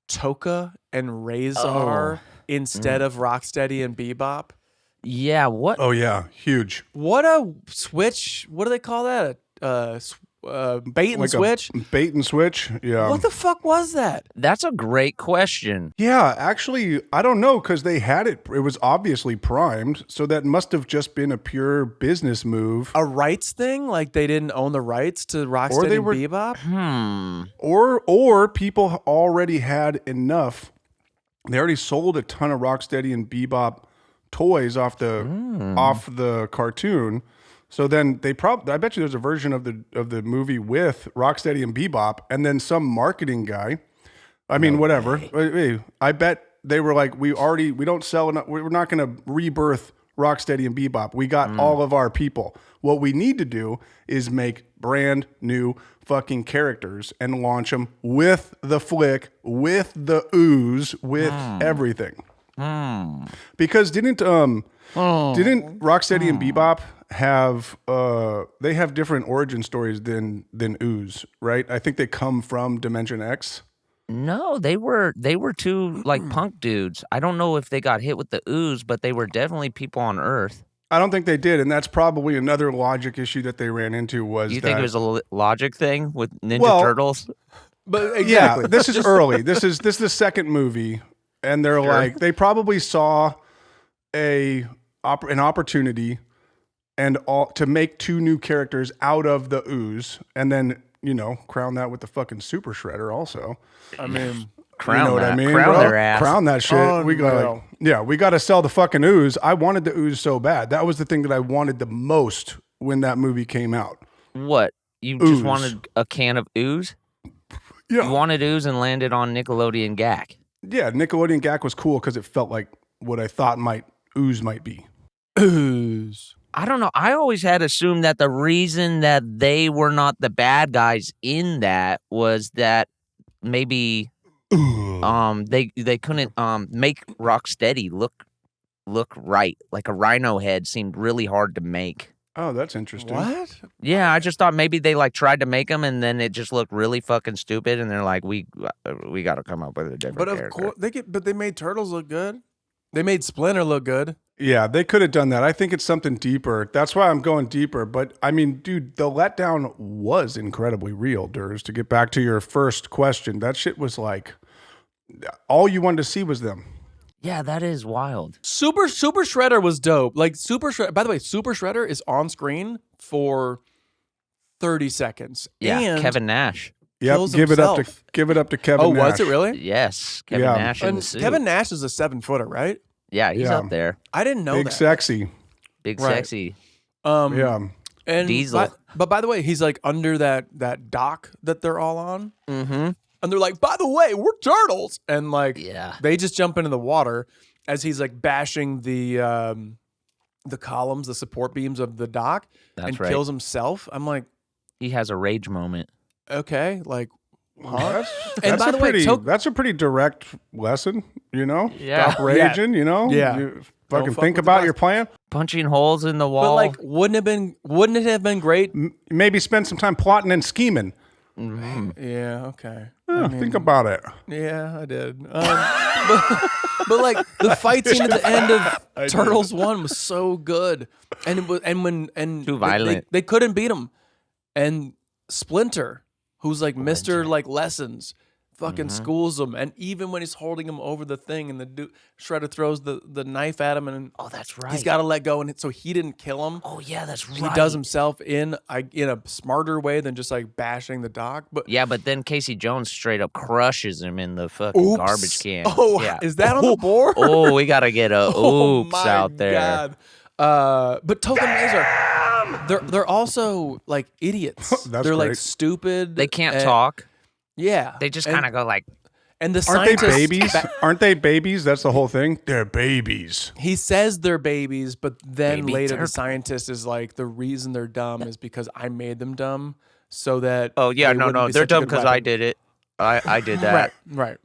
[SPEAKER 4] Toka and Razor instead of Rocksteady and Bebop?
[SPEAKER 3] Yeah. What?
[SPEAKER 5] Oh, yeah, huge.
[SPEAKER 4] What a switch. What do they call that? Bait and
[SPEAKER 5] Like
[SPEAKER 4] switch?
[SPEAKER 5] a bait and switch, yeah.
[SPEAKER 4] What the fuck was that?
[SPEAKER 3] That's a great question.
[SPEAKER 5] Yeah, actually, I don't know because they had it. It was obviously primed, so that must have just been a pure business move.
[SPEAKER 4] A rights thing? Like they didn't own the rights to Rocksteady
[SPEAKER 5] they
[SPEAKER 4] and
[SPEAKER 5] were-
[SPEAKER 4] Bebop?
[SPEAKER 5] Or people already had enough. They already sold a ton of Rocksteady and Bebop toys off the cartoon. So then they I bet you there's a version of the movie with Rocksteady and Bebop, and then some marketing guy. I mean, whatever. I bet they were like, we don't sell enough. We're not going to rebirth Rocksteady and Bebop. We got all of our people. What we need to do is make brand new fucking characters and launch them with the flick, with the ooze, with everything. Because didn't Rocksteady and Bebop have they have different origin stories than Ooze, right? I think they come from Dimension X.
[SPEAKER 3] No, they were two punk dudes. I don't know if they got hit with the ooze, but they were definitely people on Earth.
[SPEAKER 5] I don't think they did, and that's probably another logic issue that they ran into was
[SPEAKER 3] You
[SPEAKER 5] that,
[SPEAKER 3] think it was a logic thing with Ninja Turtles?
[SPEAKER 4] But
[SPEAKER 5] yeah, this is early. This is the second movie. and they're like, they probably saw an opportunity and to make 2 new characters out of the ooze, and then crown that with the fucking super shredder. Also,
[SPEAKER 4] I mean,
[SPEAKER 3] crown
[SPEAKER 5] what I mean,
[SPEAKER 3] crown
[SPEAKER 5] bro?
[SPEAKER 3] their ass.
[SPEAKER 5] Crown that shit. We got to sell the fucking ooze. I wanted the ooze so bad. That was the thing that I wanted the most when that movie came out.
[SPEAKER 3] What? You
[SPEAKER 5] Ooze.
[SPEAKER 3] just wanted a can of ooze?
[SPEAKER 5] Yeah.
[SPEAKER 3] You wanted ooze and landed on Nickelodeon Gak.
[SPEAKER 5] Yeah, Nickelodeon Gak was cool because it felt like what I thought ooze might be.
[SPEAKER 4] Ooze.
[SPEAKER 3] I don't know. I always had assumed that the reason that they were not the bad guys in that was that maybe they couldn't make Rocksteady look right. Like a rhino head seemed really hard to make.
[SPEAKER 5] Oh, that's interesting.
[SPEAKER 4] What?
[SPEAKER 3] Yeah, I just thought maybe they like tried to make them and then it just looked really fucking stupid and they're like, we got to come up with a different
[SPEAKER 4] But of
[SPEAKER 3] character.
[SPEAKER 4] course, they made Turtles look good. They made Splinter look good.
[SPEAKER 5] Yeah, they could have done that. I think it's something deeper. That's why I'm going deeper. But I mean, dude, the letdown was incredibly real, Durs. To get back to your first question, that shit was like, all you wanted to see was them.
[SPEAKER 3] Yeah, that is wild.
[SPEAKER 4] Super Shredder was dope. Like Super Shredder. By the way, Super Shredder is on screen for 30 seconds.
[SPEAKER 3] Yeah,
[SPEAKER 4] and
[SPEAKER 3] Kevin Nash.
[SPEAKER 5] Yep,
[SPEAKER 4] kills
[SPEAKER 5] give it up
[SPEAKER 4] himself.
[SPEAKER 5] to Kevin.
[SPEAKER 4] Oh,
[SPEAKER 5] Nash.
[SPEAKER 4] was it really?
[SPEAKER 3] Yes, Kevin
[SPEAKER 5] Yeah.
[SPEAKER 3] Nash in
[SPEAKER 4] And
[SPEAKER 3] the suit.
[SPEAKER 4] Kevin Nash is a 7-footer, right?
[SPEAKER 3] Yeah, he's
[SPEAKER 5] Yeah.
[SPEAKER 3] up there.
[SPEAKER 4] I didn't know
[SPEAKER 5] Big
[SPEAKER 4] that.
[SPEAKER 5] sexy.
[SPEAKER 3] Big
[SPEAKER 4] Right.
[SPEAKER 3] sexy.
[SPEAKER 5] Yeah.
[SPEAKER 4] And
[SPEAKER 3] Diesel.
[SPEAKER 4] But by the way, he's like under that dock that they're all on.
[SPEAKER 3] Mm-hmm.
[SPEAKER 4] And they're like, by the way, we're turtles. And like,
[SPEAKER 3] Yeah.
[SPEAKER 4] they just jump into the water as he's like bashing the columns, the support beams of the dock,
[SPEAKER 3] That's
[SPEAKER 4] and
[SPEAKER 3] right.
[SPEAKER 4] kills himself. I'm like,
[SPEAKER 3] He has a rage moment.
[SPEAKER 4] okay, like, huh?
[SPEAKER 5] That's
[SPEAKER 4] by
[SPEAKER 5] a
[SPEAKER 4] the way,
[SPEAKER 5] that's a pretty direct lesson,
[SPEAKER 3] Yeah.
[SPEAKER 5] Stop raging,
[SPEAKER 4] Yeah.
[SPEAKER 5] You fucking
[SPEAKER 4] fuck
[SPEAKER 5] think
[SPEAKER 4] with the
[SPEAKER 5] about
[SPEAKER 4] guys.
[SPEAKER 5] your plan.
[SPEAKER 3] Punching holes in the wall.
[SPEAKER 4] But like, wouldn't it have been great?
[SPEAKER 5] Maybe spend some time plotting and scheming.
[SPEAKER 4] Yeah, okay.
[SPEAKER 5] Think about it.
[SPEAKER 4] Yeah, I did. But like the fight scene at the end of Turtles 1 was so good, and it was
[SPEAKER 3] Too violent.
[SPEAKER 4] They couldn't beat him, and Splinter, who's like Mr. like Lessons, fucking schools him, and even when he's holding him over the thing, and the Shredder throws the knife at him, and
[SPEAKER 3] oh, that's right.
[SPEAKER 4] he's got to let go, and so he didn't kill him.
[SPEAKER 3] Oh, yeah, that's right.
[SPEAKER 4] He does himself in a smarter way than just like bashing the dock. But
[SPEAKER 3] Yeah, but then Casey Jones straight up crushes him in the fucking
[SPEAKER 4] oops.
[SPEAKER 3] garbage can.
[SPEAKER 4] Oh,
[SPEAKER 3] yeah.
[SPEAKER 4] is that on the board?
[SPEAKER 3] Oh, we got to get a
[SPEAKER 4] Oh
[SPEAKER 3] oops
[SPEAKER 4] my
[SPEAKER 3] out there.
[SPEAKER 4] God. But Token Razor, they're also like idiots.
[SPEAKER 5] That's
[SPEAKER 4] they're like
[SPEAKER 5] great.
[SPEAKER 4] stupid.
[SPEAKER 3] They can't
[SPEAKER 4] and-
[SPEAKER 3] talk.
[SPEAKER 4] Yeah,
[SPEAKER 3] They just
[SPEAKER 4] And-
[SPEAKER 3] kind of go like,
[SPEAKER 4] And the
[SPEAKER 5] Aren't they
[SPEAKER 4] scientists,
[SPEAKER 5] babies? Aren't they babies? That's the whole thing. They're babies.
[SPEAKER 4] He says they're babies, but then
[SPEAKER 3] Baby
[SPEAKER 4] later the
[SPEAKER 3] turtle.
[SPEAKER 4] scientist is like, the reason they're dumb is because I made them dumb, so that
[SPEAKER 3] oh, yeah,
[SPEAKER 4] they
[SPEAKER 3] no,
[SPEAKER 4] wouldn't
[SPEAKER 3] no,
[SPEAKER 4] be
[SPEAKER 3] they're
[SPEAKER 4] such a
[SPEAKER 3] dumb
[SPEAKER 4] good
[SPEAKER 3] because I
[SPEAKER 4] weapon.
[SPEAKER 3] did it. I did that.
[SPEAKER 4] Right.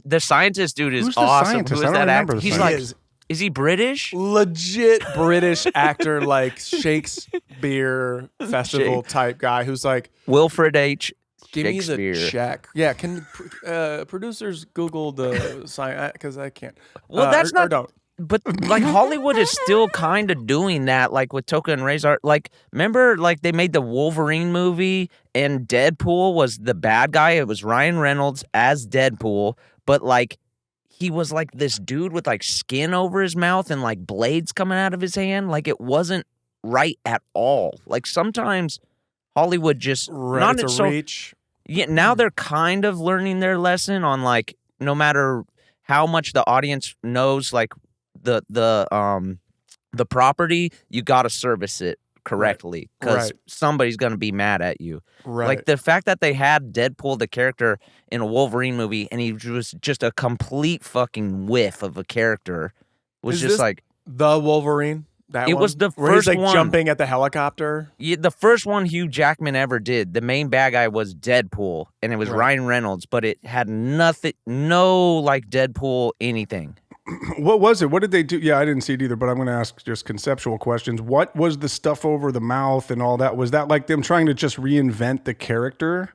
[SPEAKER 3] The scientist dude is
[SPEAKER 5] Who's the
[SPEAKER 3] awesome.
[SPEAKER 5] scientist?
[SPEAKER 3] Who
[SPEAKER 5] I
[SPEAKER 3] is
[SPEAKER 5] don't
[SPEAKER 3] that
[SPEAKER 5] remember
[SPEAKER 3] actor?
[SPEAKER 5] the
[SPEAKER 3] He's
[SPEAKER 5] scientist.
[SPEAKER 3] like, is he British?
[SPEAKER 4] Legit British actor, like Shakespeare festival type guy who's like,
[SPEAKER 3] Wilfred H.
[SPEAKER 4] give me the
[SPEAKER 3] Shakespeare.
[SPEAKER 4] check. Yeah, can producers Google the sign? Because I can't.
[SPEAKER 3] Well, that's
[SPEAKER 4] or
[SPEAKER 3] not.
[SPEAKER 4] don't.
[SPEAKER 3] But like Hollywood is still kind of doing that, like with Toka and Razor. Like, remember, like they made the Wolverine movie, and Deadpool was the bad guy. It was Ryan Reynolds as Deadpool, but like he was like this dude with like skin over his mouth and like blades coming out of his hand. Like it wasn't right at all. Like sometimes Hollywood just
[SPEAKER 4] Right,
[SPEAKER 3] not
[SPEAKER 4] it's a
[SPEAKER 3] so.
[SPEAKER 4] reach.
[SPEAKER 3] Yeah, now they're kind of learning their lesson on like no matter how much the audience knows, like the property, you got to service it correctly because
[SPEAKER 4] Right.
[SPEAKER 3] somebody's gonna be mad at you.
[SPEAKER 4] Right.
[SPEAKER 3] Like the fact that they had Deadpool, the character, in a Wolverine movie, and he was just a complete fucking whiff of a character, was
[SPEAKER 4] Is
[SPEAKER 3] just
[SPEAKER 4] this
[SPEAKER 3] like
[SPEAKER 4] the Wolverine. That
[SPEAKER 3] It
[SPEAKER 4] one?
[SPEAKER 3] was the
[SPEAKER 4] where he's
[SPEAKER 3] first
[SPEAKER 4] like
[SPEAKER 3] one.
[SPEAKER 4] jumping at the helicopter.
[SPEAKER 3] yeah, the first one Hugh Jackman ever did. The main bad guy was Deadpool, and it was
[SPEAKER 4] Right.
[SPEAKER 3] Ryan Reynolds, but it had nothing, no like Deadpool anything.
[SPEAKER 5] What was it? What did they do? Yeah, I didn't see it either, but I'm going to ask just conceptual questions. What was the stuff over the mouth and all that? Was that like them trying to just reinvent the character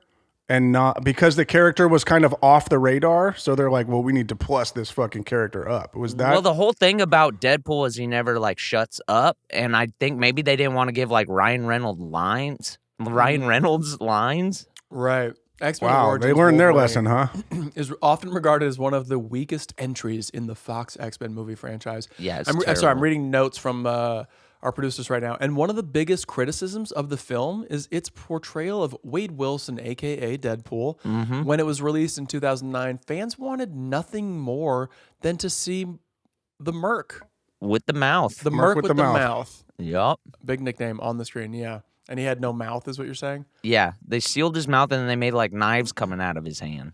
[SPEAKER 5] and not because the character was kind of off the radar? So they're like, well, we need to plus this fucking character up. Was that?
[SPEAKER 3] Well, the whole thing about Deadpool is he never like shuts up, and I think maybe they didn't want to give like Ryan Reynolds lines.
[SPEAKER 4] Mm-hmm.
[SPEAKER 3] Ryan Reynolds lines.
[SPEAKER 4] Right. X-Men
[SPEAKER 5] Wow,
[SPEAKER 4] Origins
[SPEAKER 5] they learned their
[SPEAKER 4] Wolverine
[SPEAKER 5] lesson, huh?
[SPEAKER 4] is often regarded as one of the weakest entries in the Fox X-Men movie franchise.
[SPEAKER 3] Yeah, it's
[SPEAKER 4] I'm sorry, I'm
[SPEAKER 3] terrible.
[SPEAKER 4] reading notes from our producers right now. And one of the biggest criticisms of the film is its portrayal of Wade Wilson, a.k.a. Deadpool.
[SPEAKER 3] Mm-hmm.
[SPEAKER 4] When it was released in 2009, fans wanted nothing more than to see the Merc.
[SPEAKER 3] With the mouth.
[SPEAKER 4] The Merc with the mouth.
[SPEAKER 3] Yup.
[SPEAKER 4] Big nickname on the screen, yeah. And he had no mouth, is what you're saying?
[SPEAKER 3] Yeah, they sealed his mouth and then they made like knives coming out of his hand.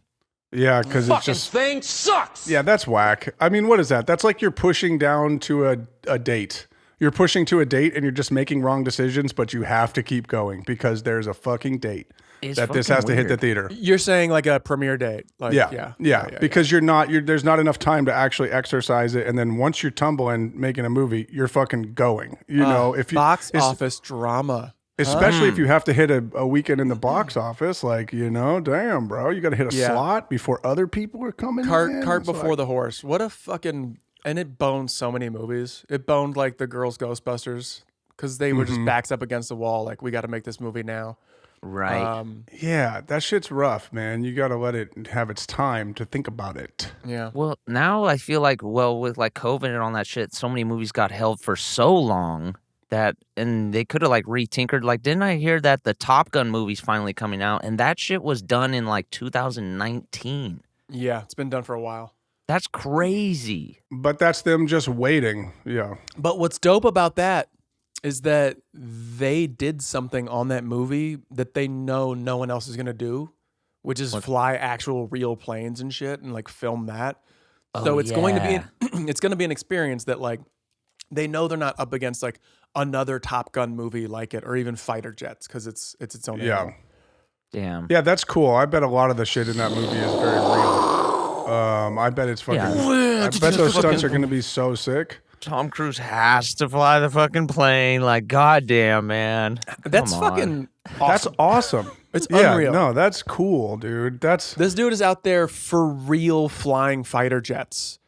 [SPEAKER 5] Yeah, because it's just
[SPEAKER 2] thing sucks.
[SPEAKER 5] yeah, that's whack. I mean, what is that? That's like you're pushing down to a date. You're pushing to a date and you're just making wrong decisions, but you have to keep going because there's a fucking date
[SPEAKER 3] It's
[SPEAKER 5] that this
[SPEAKER 3] fucking
[SPEAKER 5] has to hit the
[SPEAKER 3] weird.
[SPEAKER 5] theater.
[SPEAKER 4] You're saying like a premiere date. Like,
[SPEAKER 5] Yeah. Because there's not enough time to actually exercise it, and then once you're tumbling making a movie, you're fucking going. You know, if you
[SPEAKER 4] box office drama.
[SPEAKER 5] especially if you have to hit a weekend in the box office, like, you know, damn, bro, you got to hit a
[SPEAKER 4] Yeah.
[SPEAKER 5] slot before other people are coming.
[SPEAKER 4] Cart
[SPEAKER 5] in. It's
[SPEAKER 4] before
[SPEAKER 5] like-
[SPEAKER 4] the horse. What a fucking... And it boned so many movies. It boned like the Girls Ghostbusters because they were just backs up against the wall. Like, we got to make this movie now.
[SPEAKER 3] Right.
[SPEAKER 5] Yeah, that shit's rough, man. You got to let it have its time to think about it.
[SPEAKER 4] Yeah.
[SPEAKER 3] Well, now I feel like, with like COVID and all that shit, so many movies got held for so long that, and they could have like retinkered. Like, didn't I hear that the Top Gun movie's finally coming out, and that shit was done in like 2019?
[SPEAKER 4] Yeah, it's been done for a while.
[SPEAKER 3] That's crazy.
[SPEAKER 5] But that's them just waiting. Yeah.
[SPEAKER 4] But what's dope about that is that they did something on that movie that they know no one else is going to do, which is fly actual real planes and shit and like film that. So it's going to be it's going to be an experience that like they know they're not up against like another Top Gun movie like it or even fighter jets because it's its own
[SPEAKER 5] Yeah.
[SPEAKER 4] animal.
[SPEAKER 3] Damn.
[SPEAKER 5] Yeah, that's cool. I bet a lot of the shit in that movie is very real. I bet it's fucking.
[SPEAKER 3] Yeah.
[SPEAKER 5] I bet those stunts are going to be so sick.
[SPEAKER 3] Tom Cruise has to fly the fucking plane. Like, goddamn, man.
[SPEAKER 4] That's
[SPEAKER 3] Come on.
[SPEAKER 4] fucking
[SPEAKER 5] That's awesome.
[SPEAKER 4] It's
[SPEAKER 5] yeah,
[SPEAKER 4] unreal.
[SPEAKER 5] No, that's cool, dude. That's
[SPEAKER 4] This dude is out there for real flying fighter jets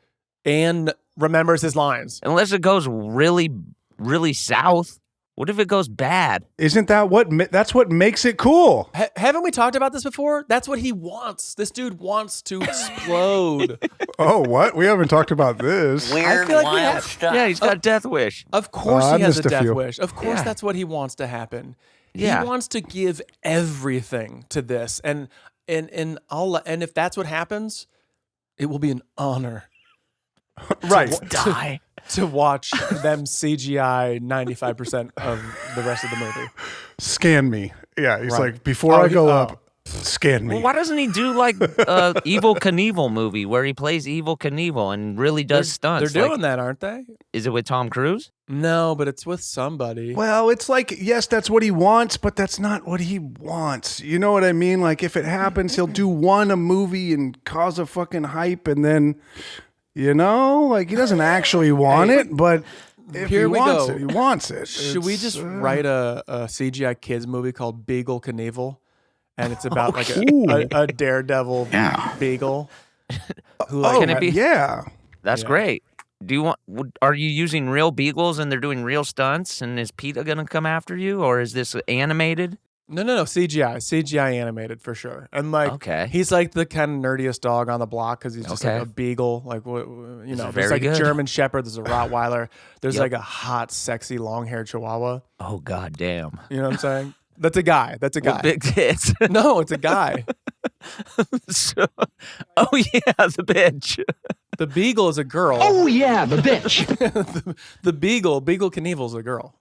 [SPEAKER 4] and remembers his lines.
[SPEAKER 3] Unless it goes really, really south. What if it goes bad?
[SPEAKER 5] isn't that that's what makes it cool.
[SPEAKER 4] Haven't we talked about this before? That's what he wants. This dude wants to explode.
[SPEAKER 5] Oh, what? We haven't talked about this.
[SPEAKER 4] I feel like we have.
[SPEAKER 3] Yeah, he's got death wish.
[SPEAKER 4] Of course
[SPEAKER 5] I
[SPEAKER 4] he has a
[SPEAKER 5] missed a
[SPEAKER 4] death
[SPEAKER 5] few.
[SPEAKER 4] wish. Of course
[SPEAKER 3] Yeah.
[SPEAKER 4] that's what he wants to happen.
[SPEAKER 3] Yeah.
[SPEAKER 4] He wants to give everything to this. And if that's what happens, it will be an honor
[SPEAKER 5] Right.
[SPEAKER 3] Die.
[SPEAKER 4] to watch them CGI 95% of the rest of the movie.
[SPEAKER 5] Scan me. Yeah, he's
[SPEAKER 4] Right.
[SPEAKER 5] like, before I go up, scan me.
[SPEAKER 3] Well, why doesn't he do like Evil Knievel movie where he plays Evil Knievel and really does stunts?
[SPEAKER 4] They're doing
[SPEAKER 3] Like,
[SPEAKER 4] that, aren't they?
[SPEAKER 3] Is it with Tom Cruise?
[SPEAKER 4] No, but it's with somebody.
[SPEAKER 5] Well, it's like, yes, that's what he wants, but that's not what he wants. You know what I mean? Like, if it happens, he'll do a movie and cause a fucking hype, and then, you know, like, he doesn't actually want it, but if
[SPEAKER 4] Here
[SPEAKER 5] he
[SPEAKER 4] we
[SPEAKER 5] wants
[SPEAKER 4] go.
[SPEAKER 5] it, he wants it.
[SPEAKER 4] Should we just write a CGI kids movie called Beagle Knievel? And it's about like a daredevil beagle. Who like,
[SPEAKER 3] Can it be?
[SPEAKER 5] Yeah.
[SPEAKER 3] That's great. Do you want? Are you using real beagles and they're doing real stunts? And is PETA gonna come after you, or is this animated?
[SPEAKER 4] No, CGI animated for sure. And like,
[SPEAKER 3] Okay.
[SPEAKER 4] he's like the kind of nerdiest dog on the block because he's just
[SPEAKER 3] Okay.
[SPEAKER 4] like a beagle. Like, you know, there's
[SPEAKER 3] very
[SPEAKER 4] like a
[SPEAKER 3] good.
[SPEAKER 4] German Shepherd, there's a Rottweiler, there's
[SPEAKER 3] Yep.
[SPEAKER 4] like a hot, sexy, long-haired Chihuahua.
[SPEAKER 3] Oh god damn!
[SPEAKER 4] You know what I'm saying? That's a guy. That's a guy.
[SPEAKER 3] With big tits.
[SPEAKER 4] No, it's a guy.
[SPEAKER 3] So- oh yeah, the bitch.
[SPEAKER 4] The beagle is a girl.
[SPEAKER 2] Oh yeah, the bitch.
[SPEAKER 4] The Beagle Knievel's a girl.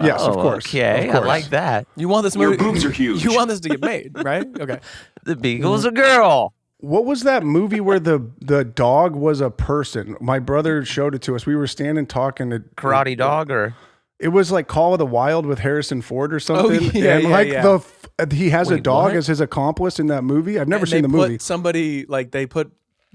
[SPEAKER 5] Yes, of
[SPEAKER 3] Oh,
[SPEAKER 5] course.
[SPEAKER 3] Okay,
[SPEAKER 5] Of
[SPEAKER 3] I
[SPEAKER 5] course.
[SPEAKER 3] like that.
[SPEAKER 4] You want this movie?
[SPEAKER 2] boobs are huge.
[SPEAKER 4] You want this to get made, right? Okay.
[SPEAKER 3] The beagle's a girl.
[SPEAKER 5] What was that movie where the dog was a person? My brother showed it to us. We were standing talking to
[SPEAKER 3] Karate dog, or
[SPEAKER 5] It was like Call of the Wild with Harrison Ford or something.
[SPEAKER 4] yeah,
[SPEAKER 5] and
[SPEAKER 4] yeah,
[SPEAKER 5] like
[SPEAKER 4] yeah.
[SPEAKER 5] he has a
[SPEAKER 3] Wait,
[SPEAKER 5] dog
[SPEAKER 3] what?
[SPEAKER 5] as his accomplice in that movie. I've never
[SPEAKER 4] And
[SPEAKER 5] seen
[SPEAKER 4] they
[SPEAKER 5] the movie.
[SPEAKER 4] Put somebody like they put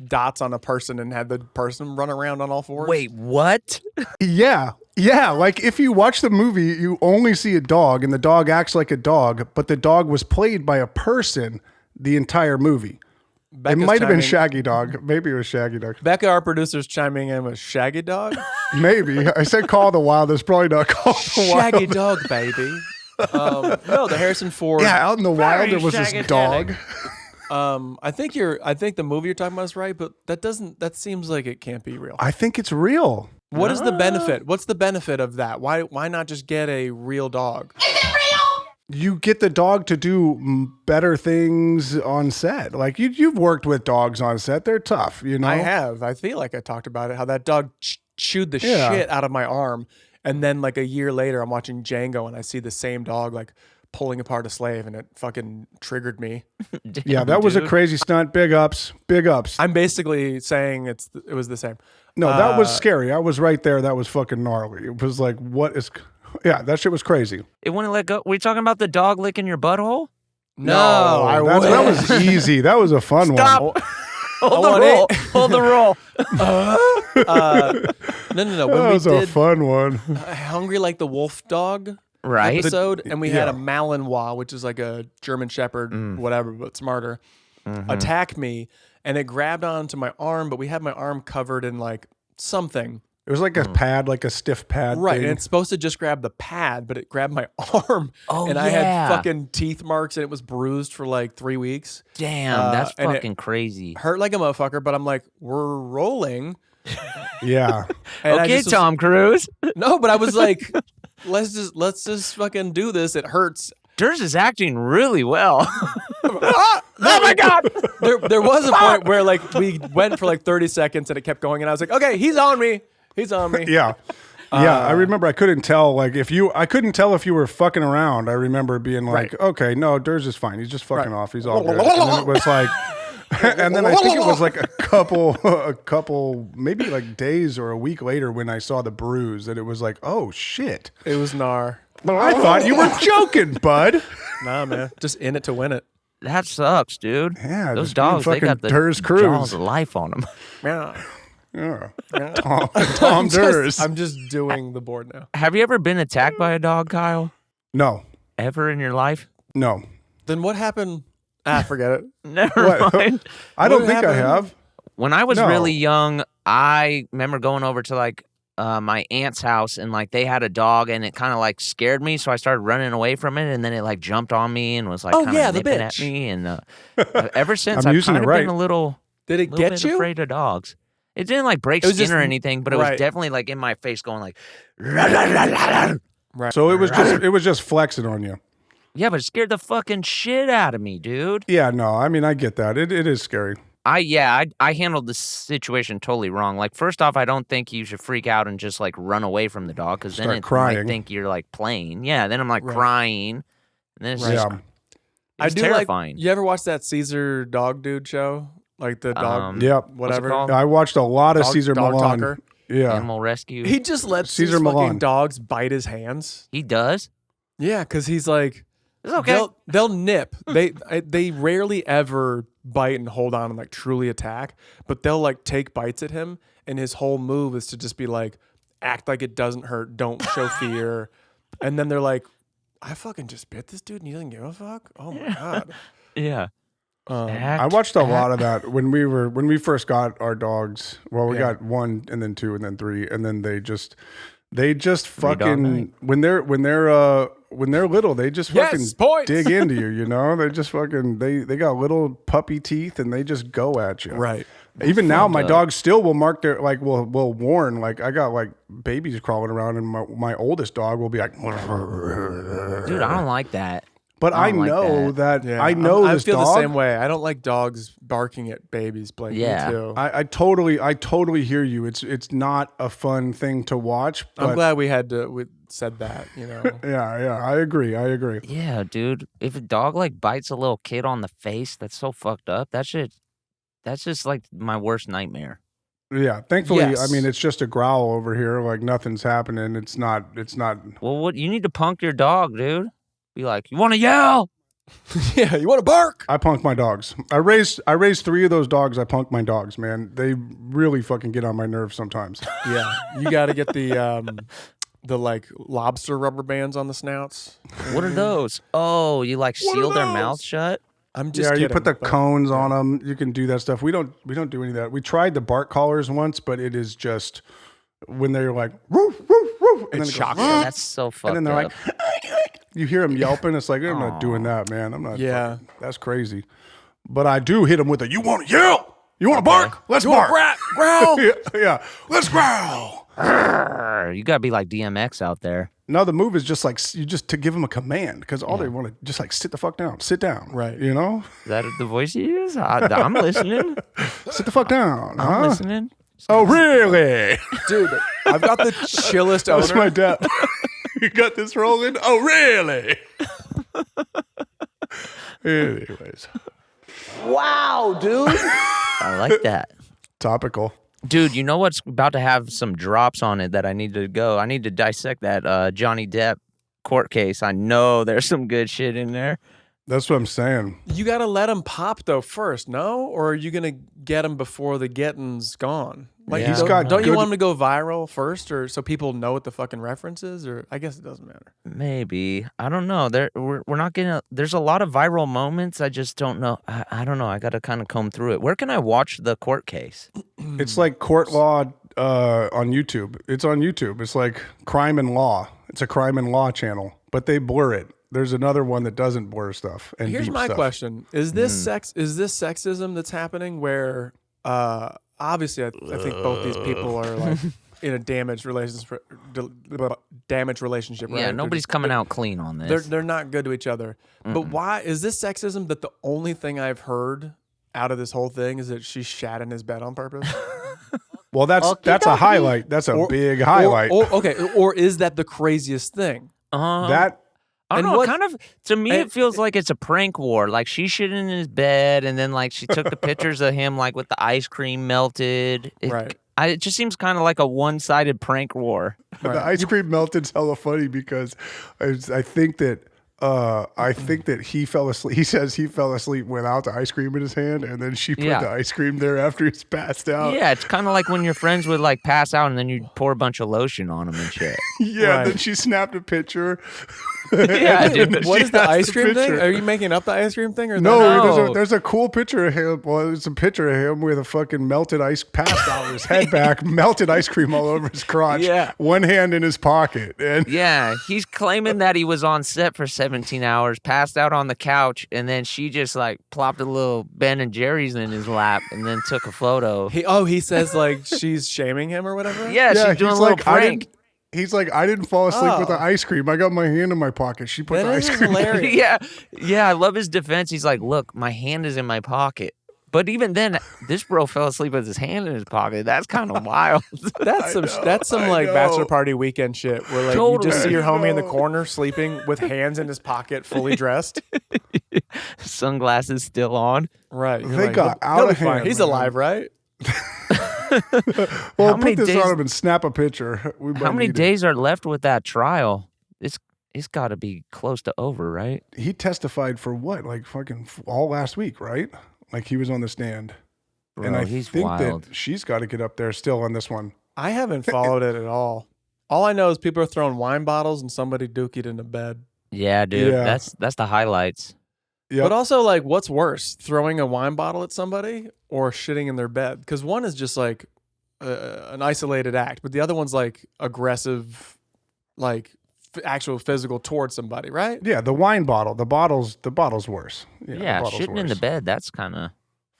[SPEAKER 4] dots on a person and had the person run around on all fours.
[SPEAKER 3] wait, what?
[SPEAKER 5] Yeah. Yeah. Like if you watch the movie, you only see a dog and the dog acts like a dog, but the dog was played by a person the entire movie.
[SPEAKER 4] Becca's
[SPEAKER 5] it might have been
[SPEAKER 4] chiming-
[SPEAKER 5] Shaggy Dog. Maybe it was Shaggy Dog.
[SPEAKER 4] Becca, our producer's chiming in with Shaggy Dog.
[SPEAKER 5] Maybe. I said Call of the Wild. It's probably not Call of the Wild.
[SPEAKER 4] Shaggy Dog, baby. No, the Harrison Ford.
[SPEAKER 5] Yeah, out in the wild there was this
[SPEAKER 3] psychedelic.
[SPEAKER 5] dog.
[SPEAKER 4] I think the movie you're talking about is right, but that seems like it can't be real.
[SPEAKER 5] I think it's real.
[SPEAKER 4] What is the benefit? What's the benefit of that? Why not just get a real dog?
[SPEAKER 5] You get the dog to do better things on set. Like you've worked with dogs on set. They're tough, you know?
[SPEAKER 4] I have. I feel like I talked about it, how that dog chewed the
[SPEAKER 5] Yeah.
[SPEAKER 4] shit out of my arm. And then like a year later, I'm watching Django and I see the same dog like pulling apart a slave, and it fucking triggered me.
[SPEAKER 5] Yeah, that was a crazy stunt. Big ups. Big ups.
[SPEAKER 4] I'm basically saying it was the same.
[SPEAKER 5] No, that was scary. I was right there. That was fucking gnarly. It was like, what is... Yeah, that shit was crazy.
[SPEAKER 3] It wouldn't let go. Were you talking about the dog licking your butthole?
[SPEAKER 4] No,
[SPEAKER 5] that was easy. That was a fun one.
[SPEAKER 3] Stop. Hold the roll. Hold the roll.
[SPEAKER 4] No.
[SPEAKER 5] That
[SPEAKER 4] When
[SPEAKER 5] was
[SPEAKER 4] we
[SPEAKER 5] a
[SPEAKER 4] did
[SPEAKER 5] fun one.
[SPEAKER 4] Hungry Like the Wolf Dog
[SPEAKER 3] Right.
[SPEAKER 4] episode, and we had
[SPEAKER 5] yeah.
[SPEAKER 4] a Malinois, which is like a German Shepherd, whatever, but smarter, attack me, and it grabbed onto my arm, but we had my arm covered in like something.
[SPEAKER 5] It was like a pad, like a stiff pad.
[SPEAKER 4] Right,
[SPEAKER 5] thing.
[SPEAKER 4] and it's supposed to just grab the pad, but it grabbed my arm,
[SPEAKER 3] Oh,
[SPEAKER 4] and I
[SPEAKER 3] yeah.
[SPEAKER 4] had fucking teeth marks, and it was bruised for like 3 weeks.
[SPEAKER 3] Damn, that's
[SPEAKER 4] and it
[SPEAKER 3] fucking crazy.
[SPEAKER 4] Hurt like a motherfucker, but I'm like, we're rolling.
[SPEAKER 5] Yeah.
[SPEAKER 4] And I
[SPEAKER 3] Okay,
[SPEAKER 4] just was-
[SPEAKER 3] Tom Cruise.
[SPEAKER 4] No, but I was like, let's just fucking do this. It hurts.
[SPEAKER 3] Durs is acting really well. Oh my God.
[SPEAKER 4] There was a point where like we went for like 30 seconds and it kept going, and I was like, okay, he's on me. He's on me.
[SPEAKER 5] Yeah. Yeah, I remember I couldn't tell I couldn't tell if you were fucking around. I remember being like,
[SPEAKER 4] Right.
[SPEAKER 5] okay, no, Durs is fine. He's just fucking off. He's all good. And then it was like, and then I think it was like a couple, maybe like days or a week later when I saw the bruise that it was like, oh shit.
[SPEAKER 4] It was gnar.
[SPEAKER 5] I thought you were joking, bud.
[SPEAKER 4] Nah, man. Just in it to win it.
[SPEAKER 3] That sucks, dude.
[SPEAKER 5] Yeah,
[SPEAKER 3] those
[SPEAKER 5] just being
[SPEAKER 3] dogs, they
[SPEAKER 5] fucking
[SPEAKER 3] got the
[SPEAKER 5] Durs Cruise.
[SPEAKER 3] jaws of life on them.
[SPEAKER 4] Yeah.
[SPEAKER 5] Yeah. Tom Durs.
[SPEAKER 4] I'm just doing the board now.
[SPEAKER 3] Have you ever been attacked by a dog, Kyle?
[SPEAKER 5] No.
[SPEAKER 3] Ever in your life?
[SPEAKER 5] No.
[SPEAKER 4] Then what happened? Forget it.
[SPEAKER 3] Never
[SPEAKER 5] What?
[SPEAKER 3] mind.
[SPEAKER 5] I don't
[SPEAKER 4] What
[SPEAKER 5] think I
[SPEAKER 4] happened?
[SPEAKER 5] have.
[SPEAKER 3] When I was
[SPEAKER 5] No.
[SPEAKER 3] really young, I remember going over to like my aunt's house, and like they had a dog, and it kind of like scared me, so I started running away from it, and then it like jumped on me and was like
[SPEAKER 4] Oh,
[SPEAKER 3] kind
[SPEAKER 4] yeah,
[SPEAKER 3] of
[SPEAKER 4] the
[SPEAKER 3] nipping
[SPEAKER 4] bitch.
[SPEAKER 3] at me, and ever since
[SPEAKER 5] I'm
[SPEAKER 3] I've
[SPEAKER 5] using
[SPEAKER 3] kind
[SPEAKER 5] it
[SPEAKER 3] of
[SPEAKER 5] right.
[SPEAKER 3] been a little
[SPEAKER 4] Did it
[SPEAKER 3] little
[SPEAKER 4] get
[SPEAKER 3] bit
[SPEAKER 4] you?
[SPEAKER 3] afraid of dogs. It didn't like break
[SPEAKER 4] It was
[SPEAKER 3] skin
[SPEAKER 4] just-
[SPEAKER 3] or anything, but it was
[SPEAKER 4] right.
[SPEAKER 3] definitely like in my face going like,
[SPEAKER 4] Right.
[SPEAKER 5] So it was just flexing on you.
[SPEAKER 3] yeah, but it scared the fucking shit out of me, dude.
[SPEAKER 5] Yeah, no, I mean I get that. It is scary.
[SPEAKER 3] I handled the situation totally wrong. Like, first off, I don't think you should freak out and just like run away from the dog, because then
[SPEAKER 5] Start
[SPEAKER 3] it
[SPEAKER 5] crying.
[SPEAKER 3] might think you're like playing. Yeah, then I'm like
[SPEAKER 4] Right.
[SPEAKER 3] crying, and then it's just
[SPEAKER 5] Yeah.
[SPEAKER 4] I
[SPEAKER 3] it's
[SPEAKER 4] do
[SPEAKER 3] terrifying.
[SPEAKER 4] like. You ever watch that Caesar dog dude show? Like the dog,
[SPEAKER 5] Yep.
[SPEAKER 4] whatever.
[SPEAKER 3] called?
[SPEAKER 5] I watched a lot of
[SPEAKER 4] Dog-
[SPEAKER 5] Caesar
[SPEAKER 4] dog
[SPEAKER 5] Milan.
[SPEAKER 4] talker.
[SPEAKER 5] Yeah.
[SPEAKER 3] Animal rescue.
[SPEAKER 4] He just lets
[SPEAKER 5] Caesar
[SPEAKER 4] these fucking
[SPEAKER 5] Milan.
[SPEAKER 4] dogs bite his hands.
[SPEAKER 3] He does.
[SPEAKER 4] Yeah, because he's like,
[SPEAKER 3] It's okay.
[SPEAKER 4] they'll nip. They rarely ever bite and hold on and like truly attack, but they'll like take bites at him, and his whole move is to just be like, act like it doesn't hurt, don't show fear, and then they're like, I fucking just bit this dude and he doesn't give a fuck. Oh my god.
[SPEAKER 3] Yeah.
[SPEAKER 5] I watched a lot of that when we first got our dogs. Well, we got 1 and then 2 and then 3, and then they just fucking when they're little, they just
[SPEAKER 4] Yes,
[SPEAKER 5] fucking
[SPEAKER 4] points.
[SPEAKER 5] dig into you, you know? They just fucking they got little puppy teeth and they just go at you.
[SPEAKER 4] Right.
[SPEAKER 5] Even now, my dogs still will mark their will warn. Like I got like babies crawling around, and my oldest dog will be like,
[SPEAKER 3] Dude, I don't like that.
[SPEAKER 5] but I
[SPEAKER 3] don't like
[SPEAKER 5] know
[SPEAKER 3] that.
[SPEAKER 5] that I know
[SPEAKER 4] I
[SPEAKER 5] this
[SPEAKER 4] feel
[SPEAKER 5] dog.
[SPEAKER 4] the same way. I don't like dogs barking at babies. Blake,
[SPEAKER 3] Yeah.
[SPEAKER 4] me too.
[SPEAKER 5] I totally hear you. It's not a fun thing to watch. But
[SPEAKER 4] I'm glad we said that. You know.
[SPEAKER 5] Yeah, I agree.
[SPEAKER 3] Yeah, dude. If a dog like bites a little kid on the face, that's so fucked up. That's just like my worst nightmare.
[SPEAKER 5] Yeah, thankfully,
[SPEAKER 4] Yes.
[SPEAKER 5] I mean, it's just a growl over here. Like nothing's happening. It's not.
[SPEAKER 3] Well, what you need to punk your dog, dude. Be like, you want to yell?
[SPEAKER 4] Yeah. You want to bark?
[SPEAKER 5] I punk my dogs. I raised 3 of those dogs. I punk my dogs, man. They really fucking get on my nerves sometimes.
[SPEAKER 4] Yeah. You got to get the like lobster rubber bands on the snouts.
[SPEAKER 3] What are those? Oh, you like seal their mouth shut?
[SPEAKER 4] I'm just
[SPEAKER 5] Yeah,
[SPEAKER 4] kidding.
[SPEAKER 5] you put the
[SPEAKER 4] but-
[SPEAKER 5] cones on them. You can do that stuff. We don't do any of that. We tried the bark collars once, but it is just when they're like woof woof woof, and then it goes,
[SPEAKER 4] shocks
[SPEAKER 3] Yeah, that's so fucked
[SPEAKER 5] and then they're
[SPEAKER 3] up.
[SPEAKER 5] like, You hear him yelping. It's like, I'm not doing that, man. I'm not.
[SPEAKER 4] Yeah.
[SPEAKER 5] That's crazy. But I do hit him with a, you want to yell? You want to bark? Let's bark.
[SPEAKER 4] Growl.
[SPEAKER 5] yeah. Let's growl.
[SPEAKER 3] You gotta be like DMX out there.
[SPEAKER 5] No, the move is just like, you just to give him a command because all they want to just like sit the fuck down. Sit down.
[SPEAKER 4] Right.
[SPEAKER 5] You know?
[SPEAKER 3] Is that the voice you use? I'm listening.
[SPEAKER 5] Sit the fuck down.
[SPEAKER 3] I'm listening.
[SPEAKER 5] Oh, really?
[SPEAKER 4] Dude, I've got the chillest owner.
[SPEAKER 5] That's my dad. You got this rolling? Oh, really? Anyways.
[SPEAKER 2] Wow, dude.
[SPEAKER 3] I like that.
[SPEAKER 5] Topical.
[SPEAKER 3] Dude, you know what's about to have some drops on it that I need to go? I need to dissect that Johnny Depp court case. I know there's some good shit in there.
[SPEAKER 5] That's what I'm saying.
[SPEAKER 4] You got to let him pop though first, no? Or are you going to get him before the getting's gone? Like,
[SPEAKER 3] Yeah.
[SPEAKER 4] don't you want him to go viral first, or so people know what the fucking reference is? Or I guess it doesn't matter.
[SPEAKER 3] Maybe. I don't know. We're not getting. There's a lot of viral moments. I just don't know. I don't know. I got to kind of comb through it. Where can I watch the court case?
[SPEAKER 5] It's like court law on YouTube. It's on YouTube. It's like crime and law. It's a crime and law channel, but they blur it. There's another one that doesn't blur stuff. And
[SPEAKER 4] Here's
[SPEAKER 5] beep
[SPEAKER 4] my
[SPEAKER 5] stuff.
[SPEAKER 4] question: Is this Is this sexism that's happening? Where obviously, I think both these people are like in a damaged relationship. Right?
[SPEAKER 3] Yeah, nobody's coming out clean on this.
[SPEAKER 4] They're not good to each other. But why is this sexism? That the only thing I've heard out of this whole thing is that she shat in his bed on purpose.
[SPEAKER 5] Well, that's a highlight. That's a big highlight.
[SPEAKER 4] Or is that the craziest thing?
[SPEAKER 5] That.
[SPEAKER 3] I don't
[SPEAKER 4] And
[SPEAKER 3] know.
[SPEAKER 4] what-
[SPEAKER 3] Kind of to me, it feels like it's a prank war. Like she shit in his bed, and then like she took the pictures of him like with the ice cream melted.
[SPEAKER 4] Right.
[SPEAKER 3] It just seems kind of like a one-sided prank war.
[SPEAKER 5] The ice cream melted's hella funny because I think that he fell asleep. He says he fell asleep without the ice cream in his hand, and then she put the ice cream there after he's passed out.
[SPEAKER 3] Yeah, it's kind of like when your friends would like pass out and then you pour a bunch of lotion on them and shit.
[SPEAKER 5] Yeah,
[SPEAKER 4] Right.
[SPEAKER 5] then she snapped a picture.
[SPEAKER 3] Yeah, dude.
[SPEAKER 4] What is the
[SPEAKER 5] has
[SPEAKER 4] ice
[SPEAKER 5] the
[SPEAKER 4] cream thing?
[SPEAKER 5] picture.
[SPEAKER 4] Are you making up the ice cream thing? Or
[SPEAKER 5] No, there's a cool picture of him. Well, it's a picture of him with a fucking melted ice, passed out with his head back, melted ice cream all over his crotch.
[SPEAKER 3] Yeah.
[SPEAKER 5] One hand in his pocket. And
[SPEAKER 3] Yeah, he's claiming that he was on set for 17 hours, passed out on the couch, and then she just like plopped a little Ben and Jerry's in his lap and then took a photo.
[SPEAKER 4] He says like she's shaming him or whatever.
[SPEAKER 3] Yeah, she's doing a little prank.
[SPEAKER 5] He's like, I didn't fall asleep with the ice cream. I got my hand in my pocket. She put
[SPEAKER 4] That
[SPEAKER 5] the
[SPEAKER 4] is
[SPEAKER 5] ice cream.
[SPEAKER 4] hilarious.
[SPEAKER 3] Yeah, I love his defense. He's like, look, my hand is in my pocket. But even then, this bro fell asleep with his hand in his pocket. That's kind of wild.
[SPEAKER 4] That's some like bachelor party weekend shit where like you just see your homie in the corner sleeping with hands in his pocket, fully dressed.
[SPEAKER 3] Sunglasses still on.
[SPEAKER 4] Right. You're
[SPEAKER 5] They
[SPEAKER 4] like,
[SPEAKER 5] got
[SPEAKER 4] he'll
[SPEAKER 5] out
[SPEAKER 4] be
[SPEAKER 5] of
[SPEAKER 4] fine.
[SPEAKER 5] hand,
[SPEAKER 4] He's
[SPEAKER 5] man.
[SPEAKER 4] alive, right?
[SPEAKER 5] Well,
[SPEAKER 3] How many
[SPEAKER 5] put this
[SPEAKER 3] days-
[SPEAKER 5] on him and snap a picture. We
[SPEAKER 3] How
[SPEAKER 5] might
[SPEAKER 3] many
[SPEAKER 5] need it.
[SPEAKER 3] days are left with that trial? It's got to be close to over, right?
[SPEAKER 5] He testified for what? Like fucking all last week, right? Like he was on the stand.
[SPEAKER 3] Bro,
[SPEAKER 5] and I
[SPEAKER 3] he's
[SPEAKER 5] think
[SPEAKER 3] wild.
[SPEAKER 5] that she's got to get up there still on this one.
[SPEAKER 4] I haven't followed it at all. All I know is people are throwing wine bottles and somebody dookied into bed.
[SPEAKER 3] Yeah, dude.
[SPEAKER 5] Yeah.
[SPEAKER 3] That's the highlights.
[SPEAKER 5] Yep.
[SPEAKER 4] But also, like, what's worse, throwing a wine bottle at somebody or shitting in their bed? Because one is just like an isolated act, but the other one's like aggressive, like actual physical towards somebody, right?
[SPEAKER 5] Yeah, the wine bottle. The bottle's worse.
[SPEAKER 3] Yeah,
[SPEAKER 5] the bottle's
[SPEAKER 3] shitting in the
[SPEAKER 5] worse.
[SPEAKER 3] bed. That's kind of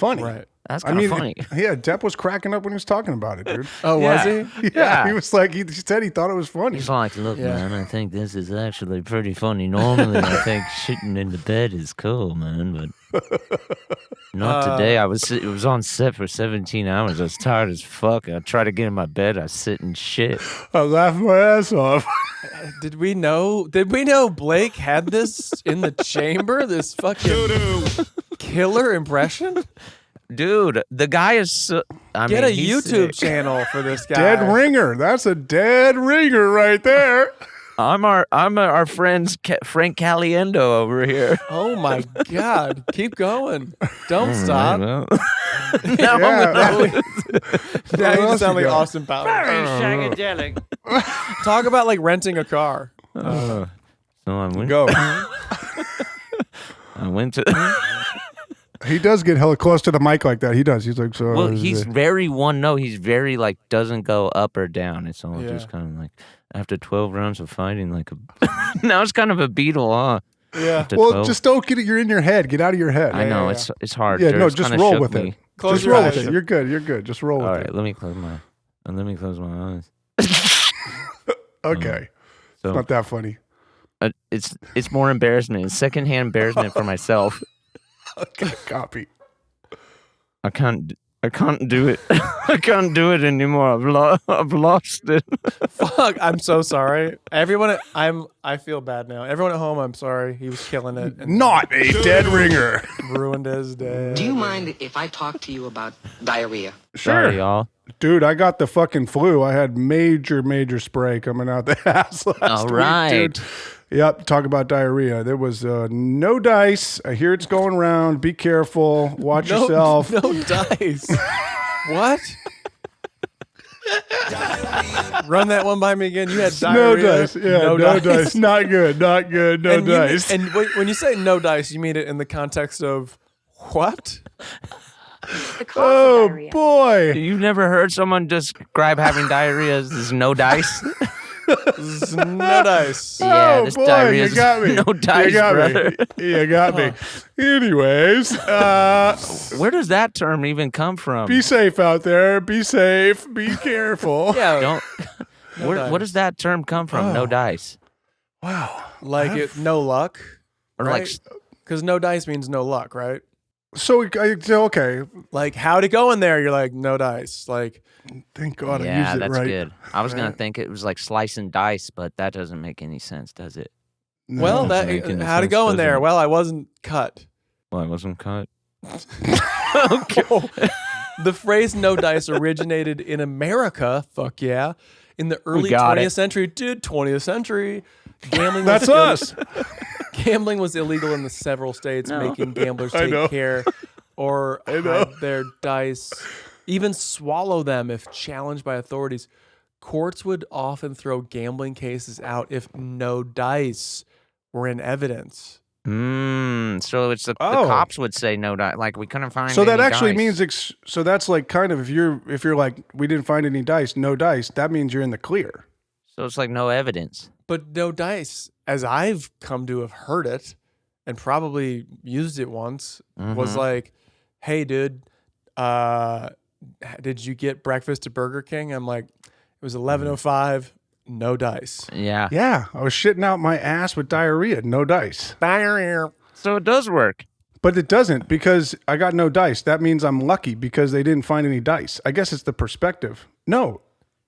[SPEAKER 5] Funny.
[SPEAKER 4] Right.
[SPEAKER 3] that's
[SPEAKER 5] I
[SPEAKER 3] kind
[SPEAKER 5] mean,
[SPEAKER 3] of funny.
[SPEAKER 5] yeah, Depp was cracking up when he was talking about it, dude.
[SPEAKER 4] Oh,
[SPEAKER 3] Yeah.
[SPEAKER 4] was he?
[SPEAKER 5] Yeah, he was like, he said he thought it was funny.
[SPEAKER 3] He's like, look,
[SPEAKER 4] Yeah.
[SPEAKER 3] man, I think this is actually pretty funny. Normally, I think shitting in the bed is cool, man, but not today. It was on set for 17 hours. I was tired as fuck. I tried to get in my bed. I sit and shit.
[SPEAKER 5] I laughed my ass off.
[SPEAKER 4] Did we know Blake had this in the chamber? This fucking killer impression?
[SPEAKER 3] Dude, the guy is so, I
[SPEAKER 4] Get
[SPEAKER 3] mean,
[SPEAKER 4] a
[SPEAKER 3] he's
[SPEAKER 4] YouTube
[SPEAKER 3] sick.
[SPEAKER 4] channel for this guy.
[SPEAKER 5] Dead ringer. That's a dead ringer right there.
[SPEAKER 3] I'm our friend's Frank Caliendo over here.
[SPEAKER 4] Oh my God. Keep going. Don't stop.
[SPEAKER 3] Well,
[SPEAKER 5] Yeah.
[SPEAKER 4] Now you
[SPEAKER 5] else
[SPEAKER 4] sound
[SPEAKER 5] you
[SPEAKER 4] like
[SPEAKER 5] got?
[SPEAKER 4] Austin Powers.
[SPEAKER 3] psychedelic.
[SPEAKER 4] Talk about like renting a car.
[SPEAKER 3] So I went.
[SPEAKER 5] Go.
[SPEAKER 3] I went to.
[SPEAKER 5] He does get hella close to the mic like that. He does. He's like, so.
[SPEAKER 3] Well, he's very one note. He's very like doesn't go up or down. It's all just kind of like after 12 rounds of fighting, like a. Now it's kind of a Beagle, huh?
[SPEAKER 5] Yeah.
[SPEAKER 3] After
[SPEAKER 5] Well,
[SPEAKER 3] 12.
[SPEAKER 5] just don't get it. You're in your head. Get out of your head.
[SPEAKER 3] I know it's hard.
[SPEAKER 5] Yeah, no,
[SPEAKER 3] Dirt's
[SPEAKER 5] just
[SPEAKER 3] kinda
[SPEAKER 5] roll
[SPEAKER 3] shook
[SPEAKER 5] with
[SPEAKER 3] me.
[SPEAKER 5] it. Just roll with it. You're good. You're good. Just roll with
[SPEAKER 3] All
[SPEAKER 5] it.
[SPEAKER 3] right, let me close my eyes.
[SPEAKER 5] Okay.
[SPEAKER 3] So
[SPEAKER 5] It's not that funny.
[SPEAKER 3] it's more embarrassment. It's secondhand embarrassment for myself.
[SPEAKER 5] Okay, copy.
[SPEAKER 3] I can't do it. I can't do it anymore. I've lost it.
[SPEAKER 4] Fuck, I'm so sorry. Everyone, I feel bad now. Everyone at home, I'm sorry. He was killing it. And
[SPEAKER 5] Not a dead ringer.
[SPEAKER 4] ruined his day.
[SPEAKER 8] Do you mind if I talk to you about diarrhea?
[SPEAKER 3] Sorry, y'all.
[SPEAKER 5] Dude, I got the fucking flu. I had major spray coming out the ass last
[SPEAKER 3] All
[SPEAKER 5] week,
[SPEAKER 3] right.
[SPEAKER 5] dude. Yep, talk about diarrhea. There was no dice. I hear it's going around. Be careful. Watch yourself.
[SPEAKER 4] No dice. What? Run that one by me again. You had
[SPEAKER 5] No
[SPEAKER 4] diarrhea.
[SPEAKER 5] dice. Yeah, no dice. Not good. Not good. No
[SPEAKER 4] And
[SPEAKER 5] dice.
[SPEAKER 4] and when you say no dice, you mean it in the context of what?
[SPEAKER 9] The cause of
[SPEAKER 5] Oh,
[SPEAKER 9] diarrhea.
[SPEAKER 5] boy.
[SPEAKER 3] You've never heard someone describe having diarrhea as no dice?
[SPEAKER 4] No dice.
[SPEAKER 3] Yeah,
[SPEAKER 5] Oh,
[SPEAKER 3] this
[SPEAKER 5] boy,
[SPEAKER 3] diarrhea
[SPEAKER 5] you
[SPEAKER 3] is
[SPEAKER 5] got me.
[SPEAKER 3] no dice,
[SPEAKER 5] you got
[SPEAKER 3] brother.
[SPEAKER 5] Me. You got me. Anyways,
[SPEAKER 3] Where does that term even come from?
[SPEAKER 5] be safe out there. Be safe. Be careful.
[SPEAKER 4] Yeah.
[SPEAKER 3] Don't. Where does that term come from? No dice,
[SPEAKER 5] Wow.
[SPEAKER 4] Like it, no luck.
[SPEAKER 3] or
[SPEAKER 4] Right?
[SPEAKER 3] like
[SPEAKER 4] Because no dice means no luck, right?
[SPEAKER 5] So okay.
[SPEAKER 4] Like, how'd it go in there? You're like, no dice. Like,
[SPEAKER 5] Thank God I
[SPEAKER 3] yeah,
[SPEAKER 5] used it
[SPEAKER 3] that's
[SPEAKER 5] right.
[SPEAKER 3] good. I was gonna think it was like slice and dice, but that doesn't make any sense, does it?
[SPEAKER 5] No.
[SPEAKER 4] well,
[SPEAKER 3] doesn't make any
[SPEAKER 4] how'd it
[SPEAKER 3] sense,
[SPEAKER 4] go in
[SPEAKER 3] does
[SPEAKER 4] there?
[SPEAKER 3] it?
[SPEAKER 4] Well, I wasn't cut.
[SPEAKER 3] Well, I wasn't cut.
[SPEAKER 4] The phrase no dice originated in America, fuck yeah, in the early
[SPEAKER 3] got
[SPEAKER 4] 20th
[SPEAKER 3] it.
[SPEAKER 4] century. Dude, 20th century. Gambling
[SPEAKER 5] That's
[SPEAKER 4] was
[SPEAKER 5] us.
[SPEAKER 4] Gambling was illegal in the several states, making gamblers
[SPEAKER 5] I know.
[SPEAKER 4] take care or hide their dice, even swallow them if challenged by authorities. Courts would often throw gambling cases out if no dice were in evidence.
[SPEAKER 3] So it's the
[SPEAKER 5] Oh.
[SPEAKER 3] cops would say no dice. Like we couldn't find.
[SPEAKER 5] So that
[SPEAKER 3] any
[SPEAKER 5] actually
[SPEAKER 3] dice.
[SPEAKER 5] means so that's like kind of if you're like we didn't find any dice, no dice. That means you're in the clear.
[SPEAKER 3] So it's like no evidence.
[SPEAKER 4] But no dice, as I've come to have heard it and probably used it once, was like, hey, dude, did you get breakfast at Burger King? I'm like, it was 11:05, no dice.
[SPEAKER 3] Yeah.
[SPEAKER 5] Yeah, I was shitting out my ass with diarrhea, no dice.
[SPEAKER 3] So it does work.
[SPEAKER 5] But it doesn't because I got no dice. That means I'm lucky because they didn't find any dice. I guess it's the perspective. No,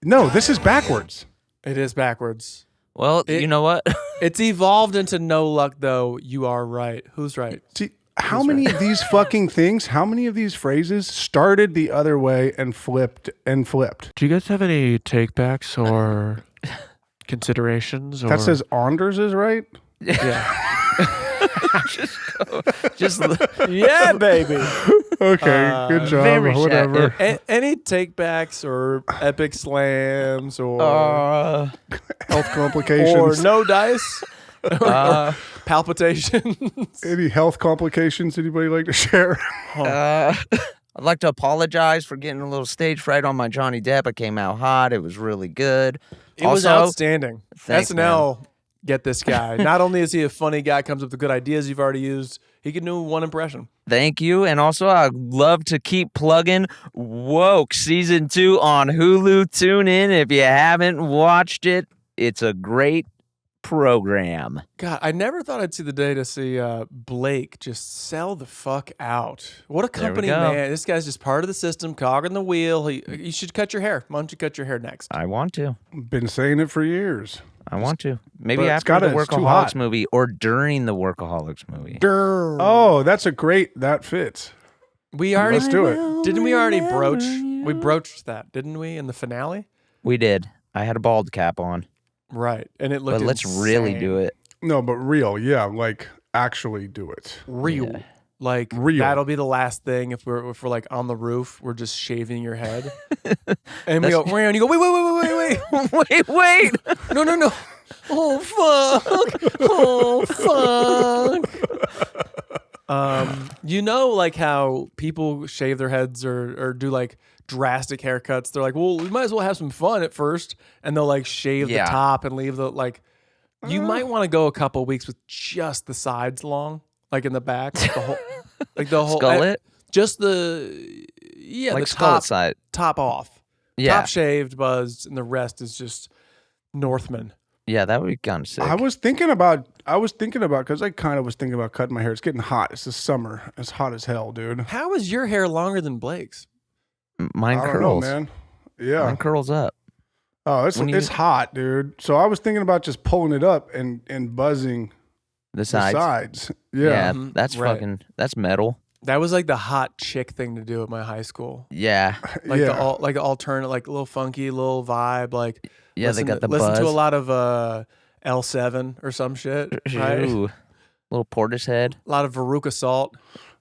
[SPEAKER 5] this is backwards.
[SPEAKER 4] It is backwards.
[SPEAKER 3] Well, you know what?
[SPEAKER 4] It's evolved into no luck, though. You are right. Who's right?
[SPEAKER 5] See, how many of these fucking things, how many of these phrases started the other way and flipped and flipped?
[SPEAKER 10] Do you guys have any takebacks or considerations? Or
[SPEAKER 5] That says Anders is right?
[SPEAKER 3] Just
[SPEAKER 4] Yeah, baby.
[SPEAKER 5] Okay, good job.
[SPEAKER 3] very
[SPEAKER 5] Or whatever.
[SPEAKER 4] Any takebacks or epic slams or
[SPEAKER 5] Health complications.
[SPEAKER 4] or no dice or palpitations.
[SPEAKER 5] Any health complications anybody like to share?
[SPEAKER 3] I'd like to apologize for getting a little stage fright on my Johnny Depp. It came out hot. It was really good.
[SPEAKER 4] It was
[SPEAKER 3] Also-
[SPEAKER 4] outstanding.
[SPEAKER 3] Thanks,
[SPEAKER 4] SNL, get this guy. Not only is he a funny guy, comes up with good ideas you've already used, he can do one impression.
[SPEAKER 3] Thank you. And also, I'd love to keep plugging Woke Season 2 on Hulu. Tune in if you haven't watched it. It's a great program.
[SPEAKER 4] God, I never thought I'd see the day to see Blake just sell the fuck out. What a
[SPEAKER 3] There we
[SPEAKER 4] company,
[SPEAKER 3] go.
[SPEAKER 4] man. This guy's just part of the system, cog in the wheel. You should cut your hair. Why don't you cut your hair next?
[SPEAKER 3] I want to.
[SPEAKER 5] Been saying it for years.
[SPEAKER 3] I want to. Maybe
[SPEAKER 5] But
[SPEAKER 3] after the
[SPEAKER 5] it's too hot.
[SPEAKER 3] Workaholics movie or during the Workaholics movie.
[SPEAKER 5] Oh, that's a great, that fits.
[SPEAKER 4] We already
[SPEAKER 5] Let's do it.
[SPEAKER 4] Didn't we already broach? We broached that, didn't we, in the finale?
[SPEAKER 3] We did. I had a bald cap on.
[SPEAKER 4] Right, and it looked.
[SPEAKER 3] But let's really do it.
[SPEAKER 5] No, but real. Yeah, like actually do it.
[SPEAKER 4] Real.
[SPEAKER 3] Yeah.
[SPEAKER 4] Like
[SPEAKER 5] Real.
[SPEAKER 4] that'll be the last thing if we're like on the roof, we're just shaving your head, and we go, and you go, wait,
[SPEAKER 3] Wait.
[SPEAKER 4] no, oh fuck, You know, like how people shave their heads or do like drastic haircuts. They're like, well, we might as well have some fun at first, and they'll like shave the top and leave the like. You might want to go a couple weeks with just the sides long, like in the back, like the whole
[SPEAKER 3] Skullet?
[SPEAKER 4] just the
[SPEAKER 3] like
[SPEAKER 4] the
[SPEAKER 3] skullet side,
[SPEAKER 4] top off, top shaved, buzzed, and the rest is just Northman.
[SPEAKER 3] Yeah, that would be kind of sick.
[SPEAKER 5] I was thinking about because I kind of was thinking about cutting my hair. It's getting hot. It's the summer. It's hot as hell, dude.
[SPEAKER 4] How is your hair longer than Blake's?
[SPEAKER 3] Mine curls,
[SPEAKER 5] man. Yeah,
[SPEAKER 3] mine curls up.
[SPEAKER 5] Oh, it's hot, dude. So I was thinking about just pulling it up and buzzing
[SPEAKER 3] the sides.
[SPEAKER 5] Yeah,
[SPEAKER 3] that's that's metal.
[SPEAKER 4] That was like the hot chick thing to do at my high school.
[SPEAKER 3] Yeah,
[SPEAKER 4] like the alternate, like a little funky, little vibe. Like
[SPEAKER 3] they got the
[SPEAKER 4] listen
[SPEAKER 3] buzz.
[SPEAKER 4] to a lot of L7 or some shit. Right?
[SPEAKER 3] Ooh, little Portishead.
[SPEAKER 4] A lot of Veruca Salt.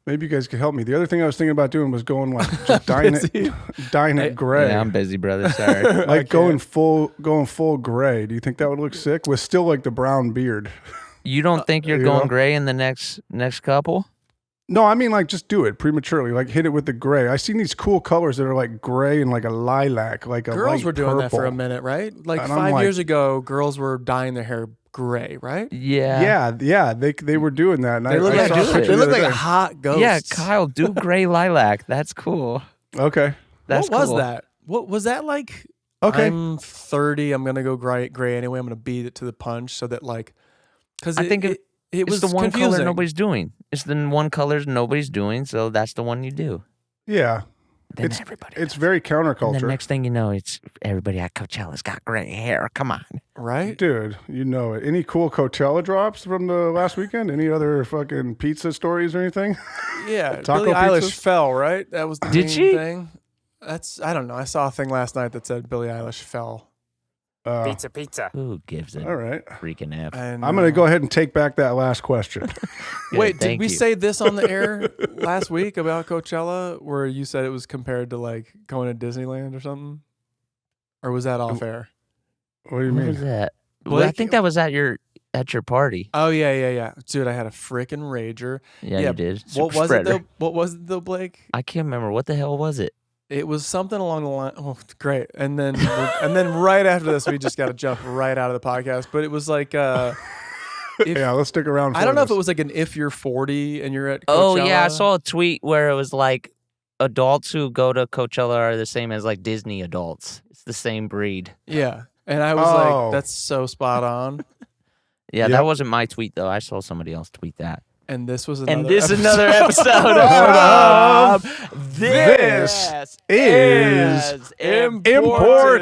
[SPEAKER 5] Maybe you guys could help me. The other thing I was thinking about doing was going like just dyeing it gray.
[SPEAKER 3] Yeah, I'm busy, brother. Sorry.
[SPEAKER 5] Like going full gray. Do you think that would look sick with still like the brown beard?
[SPEAKER 3] You don't think you're going gray in the next couple?
[SPEAKER 5] No, I mean like just do it prematurely. Like hit it with the gray. I seen these cool colors that are like gray and like a lilac, like a
[SPEAKER 4] girls
[SPEAKER 5] light
[SPEAKER 4] were doing
[SPEAKER 5] purple.
[SPEAKER 4] that for a minute, right? Like
[SPEAKER 5] and
[SPEAKER 4] 5 years ago, girls were dyeing their hair gray, right?
[SPEAKER 3] Yeah.
[SPEAKER 5] They were doing that. And
[SPEAKER 4] they look like hot ghosts.
[SPEAKER 3] Yeah, Kyle, do gray lilac. That's cool.
[SPEAKER 5] Okay.
[SPEAKER 3] That's
[SPEAKER 4] what was
[SPEAKER 3] cool.
[SPEAKER 4] that? What was that like?
[SPEAKER 5] Okay.
[SPEAKER 4] I'm 30. I'm gonna go gray anyway. I'm gonna beat it to the punch so that like, because
[SPEAKER 3] I think it was the one
[SPEAKER 4] confusing.
[SPEAKER 3] color nobody's doing. It's the one color nobody's doing, so that's the one you do.
[SPEAKER 5] Yeah.
[SPEAKER 3] Then
[SPEAKER 5] It's very counterculture.
[SPEAKER 3] And the next thing you know, it's everybody at Coachella's got gray hair. Come on.
[SPEAKER 4] Right?
[SPEAKER 5] Dude, you know it. Any cool Coachella drops from the last weekend? Any other fucking pizza stories or anything?
[SPEAKER 4] Yeah.
[SPEAKER 5] Taco
[SPEAKER 4] Billie Eilish
[SPEAKER 5] pizzas?
[SPEAKER 4] fell, right? That was the
[SPEAKER 3] Did
[SPEAKER 4] main
[SPEAKER 3] she?
[SPEAKER 4] thing. I don't know. I saw a thing last night that said Billie Eilish fell.
[SPEAKER 11] Pizza.
[SPEAKER 3] Who gives a
[SPEAKER 5] All right.
[SPEAKER 3] freaking F?
[SPEAKER 4] And,
[SPEAKER 5] I'm going to go ahead and take back that last question.
[SPEAKER 4] Wait, did
[SPEAKER 3] thank
[SPEAKER 4] we
[SPEAKER 3] you.
[SPEAKER 4] say this on the air last week about Coachella where you said it was compared to like going to Disneyland or something? Or was that off air?
[SPEAKER 5] What do you
[SPEAKER 3] What
[SPEAKER 5] mean?
[SPEAKER 3] was that? Well, I think that was at your party.
[SPEAKER 4] Oh yeah. Dude, I had a freaking rager.
[SPEAKER 3] Yeah, you did.
[SPEAKER 4] What was it though? What was it though, Blake?
[SPEAKER 3] I can't remember. What the hell was it?
[SPEAKER 4] It was something along the line. Oh, great! And then right after this, we just got to jump right out of the podcast. But it was like,
[SPEAKER 5] Yeah, let's stick around.
[SPEAKER 4] I don't know if
[SPEAKER 5] this.
[SPEAKER 4] it was like an if you're 40 and you're at Coachella.
[SPEAKER 3] Oh yeah, I saw a tweet where it was like adults who go to Coachella are the same as like Disney adults. It's the same breed.
[SPEAKER 4] Yeah, and I was like, that's so spot on.
[SPEAKER 3] Yeah, that wasn't my tweet though. I saw somebody else tweet that.
[SPEAKER 4] And this was
[SPEAKER 3] another another episode of This is Important.